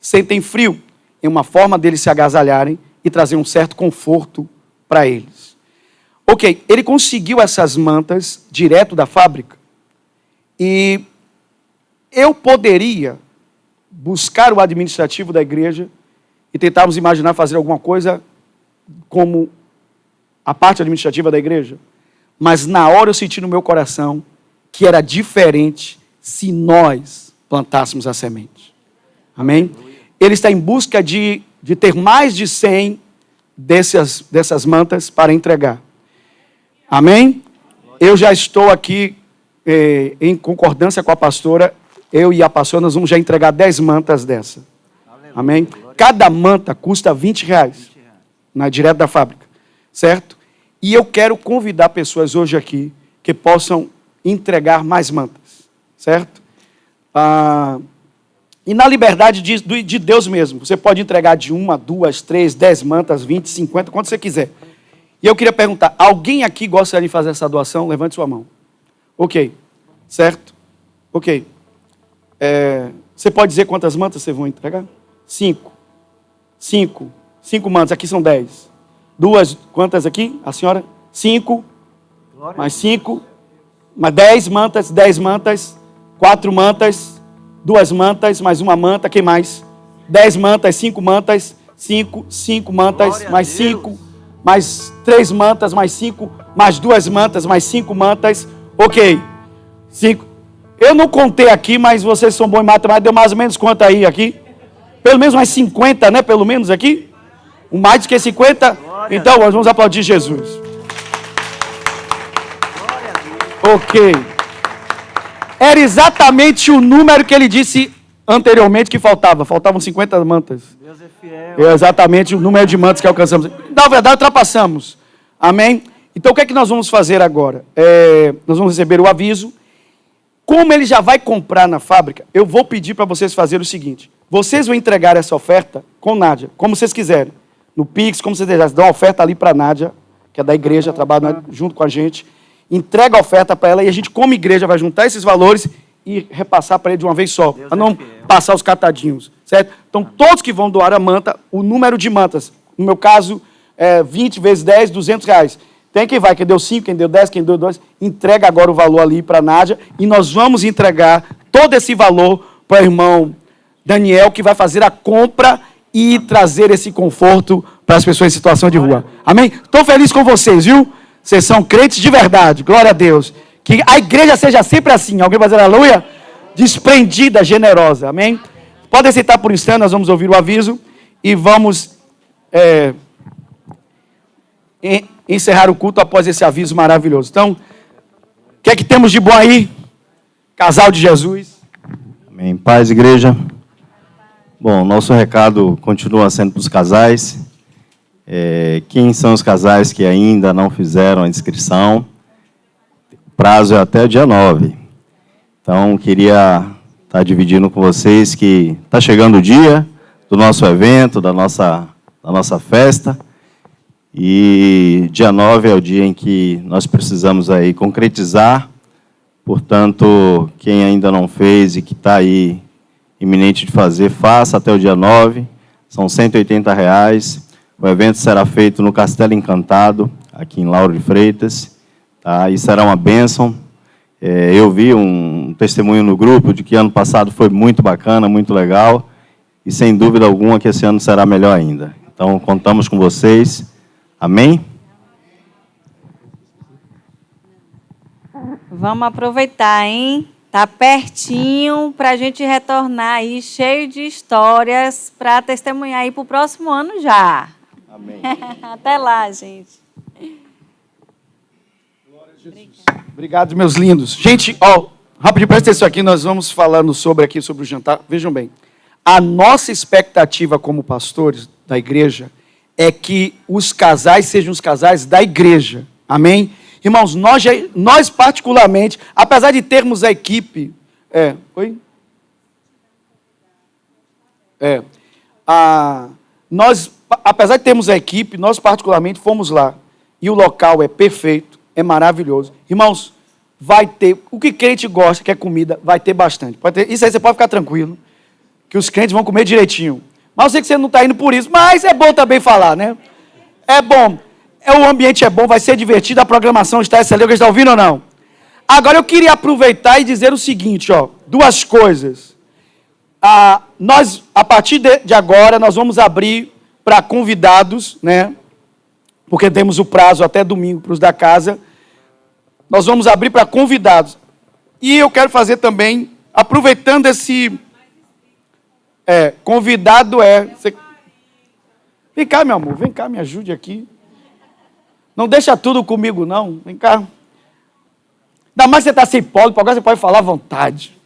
sentem frio. É uma forma deles se agasalharem e trazer um certo conforto para eles. Ok, ele conseguiu essas mantas direto da fábrica e eu poderia buscar o administrativo da igreja e tentarmos imaginar fazer alguma coisa como a parte administrativa da igreja. Mas na hora eu senti no meu coração que era diferente se nós plantássemos a semente. Amém? Ele está em busca de ter mais de 100 dessas mantas para entregar. Amém? Eu já estou aqui em concordância com a pastora. Eu e a pastora, nós vamos já entregar 10 mantas dessa. Amém? Cada manta custa R$20, direto da fábrica. Certo? E eu quero convidar pessoas hoje aqui que possam entregar mais mantas. Certo? E na liberdade de Deus mesmo. Você pode entregar de 1, 2, 3, 10 mantas, 20, 50, quanto você quiser. E eu queria perguntar, alguém aqui gostaria de fazer essa doação? Levante sua mão. Ok. Certo? Ok. Você pode dizer quantas mantas vocês vão entregar? 5. 5 mantas. Aqui são 10. 2, quantas aqui? A senhora? 5. Mais 5. Mais 10 mantas. 10 mantas. 4 mantas. 2 mantas. Mais 1 manta. Quem mais? 10 mantas. 5 mantas. 5 mantas. Mais 5. Mais 3 mantas. Mais 5. Mais 2 mantas. Mais 5 mantas. Ok. 5. Eu não contei aqui, mas vocês são bons em matemática. Deu mais ou menos quanto aí aqui? Pelo menos mais 50, né? Pelo menos aqui? Mais do que 50? Então, nós vamos aplaudir Jesus. Ok. Era exatamente o número que ele disse anteriormente que faltava. Faltavam 50 mantas. Deus é fiel. É exatamente o número de mantas que alcançamos. Na verdade, ultrapassamos. Amém? Então, o que é que nós vamos fazer agora? Nós vamos receber o aviso. Como ele já vai comprar na fábrica, eu vou pedir para vocês fazerem o seguinte. Vocês vão entregar essa oferta com Nádia, como vocês quiserem. No Pix, como vocês desejarem. Dá uma oferta ali para a Nádia, que é da igreja, trabalha junto com a gente. Entrega a oferta para ela e a gente, como igreja, vai juntar esses valores e repassar para ele de uma vez só. Para não passar os catadinhos. Certo? Então, todos que vão doar a manta, o número de mantas, no meu caso, 20 vezes 10, R$200. Tem quem vai, quem deu 5, quem deu 10, quem deu 2. Entrega agora o valor ali para a Nádia e nós vamos entregar todo esse valor para o irmão Daniel, que vai fazer a compra e trazer esse conforto para as pessoas em situação de rua. Amém? Estou feliz com vocês, viu? Vocês são crentes de verdade. Glória a Deus. Que a igreja seja sempre assim. Alguém vai dizer aleluia? Desprendida, generosa. Amém? Podem sentar por um instante, nós vamos ouvir o aviso e vamos encerrar o culto após esse aviso maravilhoso. Então, o que é que temos de bom aí? Casal de Jesus. Amém. Paz, igreja. Bom, nosso recado continua sendo para os casais. Quem são os casais que ainda não fizeram a inscrição? O prazo é até o dia 9. Então, queria estar dividindo com vocês que está chegando o dia do nosso evento, da nossa festa. E dia 9 é o dia em que nós precisamos aí concretizar Portanto, quem ainda não fez e que está aí iminente de fazer, faça até o dia 9. São R$ 180. O evento será feito no Castelo Encantado, aqui em Lauro de Freitas. Tá? E será uma bênção. Eu vi um testemunho no grupo de que ano passado foi muito bacana, muito legal. E, sem dúvida alguma, que esse ano será melhor ainda. Então, contamos com vocês. Amém? Vamos aproveitar, hein? Tá pertinho para a gente retornar aí, cheio de histórias para testemunhar aí para o próximo ano já. Amém. Até lá, gente. Obrigado, meus lindos. Gente, rapidinho, presta atenção aqui, nós vamos falando sobre o jantar. Vejam bem, a nossa expectativa como pastores da igreja é que os casais sejam os casais da igreja. Amém? Irmãos, nós particularmente, apesar de termos a equipe... apesar de termos a equipe, nós particularmente fomos lá. E o local é perfeito, é maravilhoso. Irmãos, vai ter... O que crente gosta, que é comida, vai ter bastante. Isso aí você pode ficar tranquilo, que os crentes vão comer direitinho. Mas eu sei que você não está indo por isso, mas é bom também falar, né? É bom. O ambiente é bom, vai ser divertido, a programação está excelente. Está ouvindo ou não? Agora eu queria aproveitar e dizer o seguinte, duas coisas. Nós, a partir de agora, nós vamos abrir para convidados, né? Porque temos o prazo até domingo para os da casa. Nós vamos abrir para convidados. E eu quero fazer também, aproveitando esse... convidado Vem cá, meu amor, vem cá, me ajude aqui. Não deixa tudo comigo, não. Vem cá. Ainda mais que você está sem pólipo, agora você pode falar à vontade.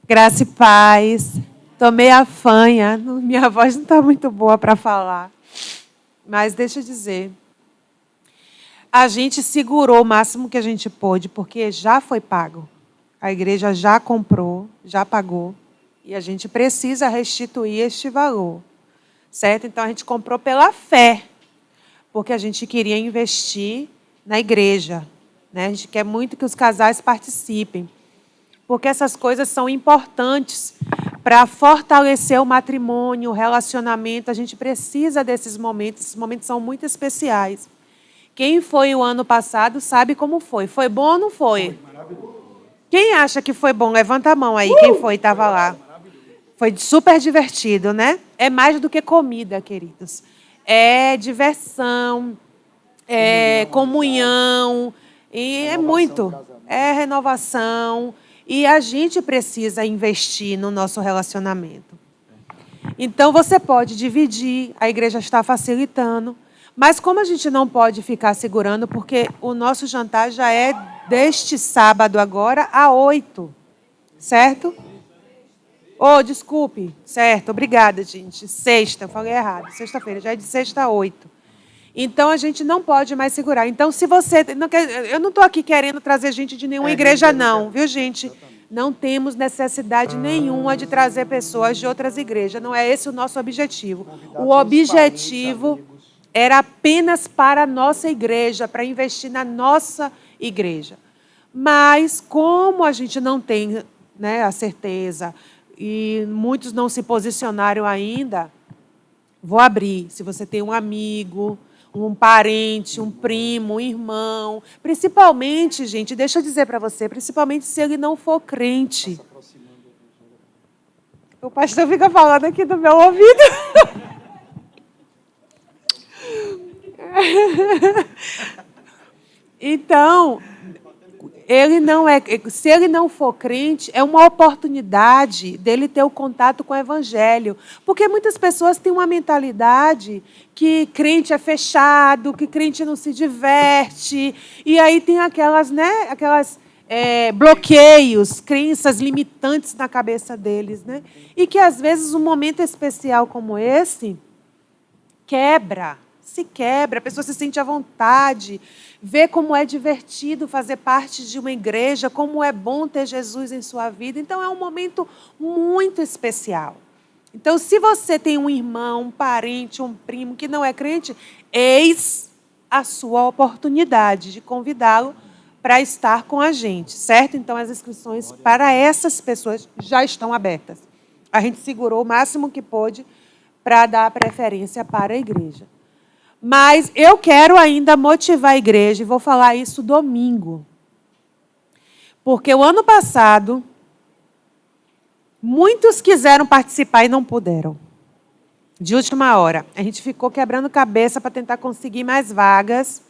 Graça e paz. Tomei a fanha. Minha voz não está muito boa para falar. Mas deixa eu dizer. A gente segurou o máximo que a gente pôde, porque já foi pago. A igreja já comprou, já pagou. E a gente precisa restituir este valor. Certo? Então, a gente comprou pela fé. Porque a gente queria investir na igreja. Né? A gente quer muito que os casais participem. Porque essas coisas são importantes para fortalecer o matrimônio, o relacionamento. A gente precisa desses momentos. Esses momentos são muito especiais. Quem foi o ano passado sabe como foi. Foi bom ou não foi? Quem acha que foi bom? Levanta a mão aí. Quem foi e estava lá? Foi super divertido, né? É mais do que comida, queridos. É diversão, é comunhão, e é muito. É renovação. E a gente precisa investir no nosso relacionamento. Então, você pode dividir, a igreja está facilitando. Mas como a gente não pode ficar segurando, porque o nosso jantar já é deste sábado agora, às 8, certo? Desculpe. Certo, obrigada, gente. Sexta, falei errado. Sexta-feira, já é de sexta a 8. Então, a gente não pode mais segurar. Então, se você... eu não estou aqui querendo trazer gente de nenhuma igreja, não. Viu, gente? Não temos necessidade nenhuma de trazer pessoas de outras igrejas. Não é esse o nosso objetivo. O objetivo era apenas para a nossa igreja, para investir na nossa igreja. Mas, como a gente não tem, né, a certeza... e muitos não se posicionaram ainda, vou abrir. Se você tem um amigo, um parente, um primo, um irmão, principalmente, gente, deixa eu dizer para você, principalmente se ele não for crente. O pastor fica falando aqui do meu ouvido. Então... se ele não for crente, é uma oportunidade dele ter o contato com o evangelho. Porque muitas pessoas têm uma mentalidade que crente é fechado, que crente não se diverte. E aí tem aquelas bloqueios, crenças limitantes na cabeça deles. Né? E que, às vezes, um momento especial como esse se quebra, a pessoa se sente à vontade, vê como é divertido fazer parte de uma igreja, como é bom ter Jesus em sua vida. Então, é um momento muito especial. Então, se você tem um irmão, um parente, um primo que não é crente, eis a sua oportunidade de convidá-lo para estar com a gente, certo? Então, as inscrições para essas pessoas já estão abertas. A gente segurou o máximo que pôde para dar preferência para a igreja. Mas eu quero ainda motivar a igreja, e vou falar isso domingo. Porque o ano passado, muitos quiseram participar e não puderam. De última hora. A gente ficou quebrando cabeça para tentar conseguir mais vagas,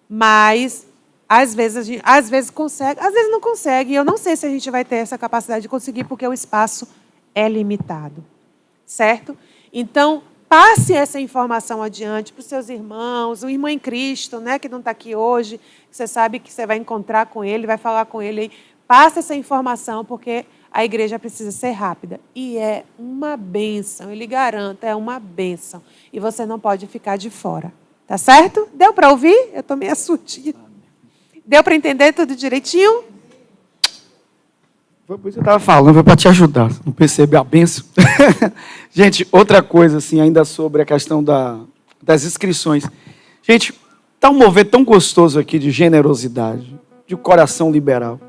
mas às vezes consegue, às vezes não consegue. E eu não sei se a gente vai ter essa capacidade de conseguir, porque o espaço é limitado. Certo? Então, passe essa informação adiante para os seus irmãos, o irmão em Cristo, né, que não está aqui hoje, você sabe que você vai encontrar com ele, vai falar com ele aí. Passe essa informação, porque a igreja precisa ser rápida. E é uma bênção, eu lhe garanto, é uma bênção. E você não pode ficar de fora. Tá certo? Deu para ouvir? Eu estou meio assurdinha. Deu para entender tudo direitinho? Foi por isso que eu estava falando, foi para te ajudar. Não perceber a bênção. Gente, outra coisa, assim, ainda sobre a questão das inscrições. Gente, está um mover tão gostoso aqui de generosidade, de coração liberal.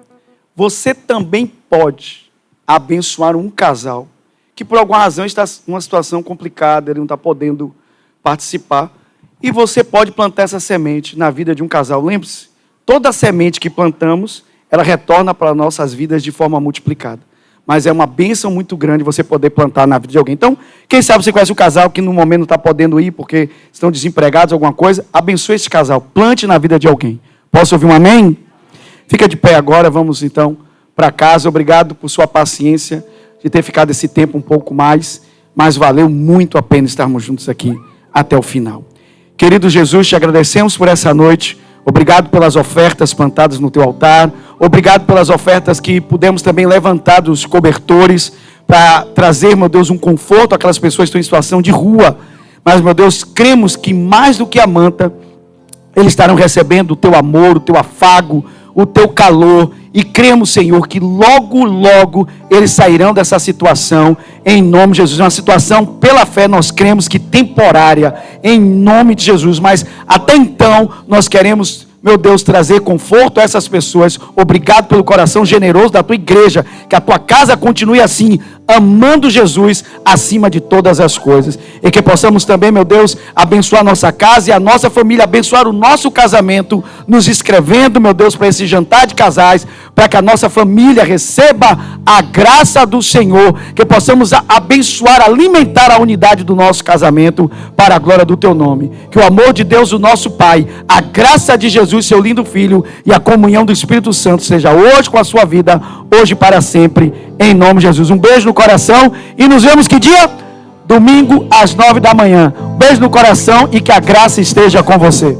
Você também pode abençoar um casal que, por alguma razão, está numa situação complicada, ele não está podendo participar. E você pode plantar essa semente na vida de um casal. Lembre-se, toda semente que plantamos, ela retorna para nossas vidas de forma multiplicada. Mas é uma bênção muito grande você poder plantar na vida de alguém. Então, quem sabe você conhece um casal que no momento não está podendo ir porque estão desempregados, alguma coisa, abençoe esse casal, plante na vida de alguém. Posso ouvir um amém? Fica de pé agora, vamos então para casa. Obrigado por sua paciência de ter ficado esse tempo um pouco mais, mas valeu muito a pena estarmos juntos aqui até o final. Querido Jesus, te agradecemos por essa noite. Obrigado pelas ofertas plantadas no teu altar. Obrigado pelas ofertas que pudemos também levantar dos cobertores para trazer, meu Deus, um conforto àquelas pessoas que estão em situação de rua. Mas, meu Deus, cremos que mais do que a manta, eles estarão recebendo o teu amor, o teu afago, o teu calor. E cremos, Senhor, que logo, logo eles sairão dessa situação, em nome de Jesus. Uma situação, pela fé, nós cremos que temporária, em nome de Jesus. Mas até então, nós queremos, meu Deus, trazer conforto a essas pessoas. Obrigado pelo coração generoso da tua igreja. Que a tua casa continue assim, amando Jesus acima de todas as coisas. E que possamos também, meu Deus, abençoar a nossa casa e a nossa família, abençoar o nosso casamento, nos inscrevendo, meu Deus, para esse jantar de casais, para que a nossa família receba a graça do Senhor, que possamos abençoar, alimentar a unidade do nosso casamento para a glória do teu nome. Que o amor de Deus, o nosso Pai, a graça de Jesus, seu lindo Filho, e a comunhão do Espírito Santo seja hoje com a sua vida, hoje e para sempre, em nome de Jesus. Um beijo no coração e nos vemos que dia? Domingo às 9 da manhã. Um beijo no coração e que a graça esteja com você.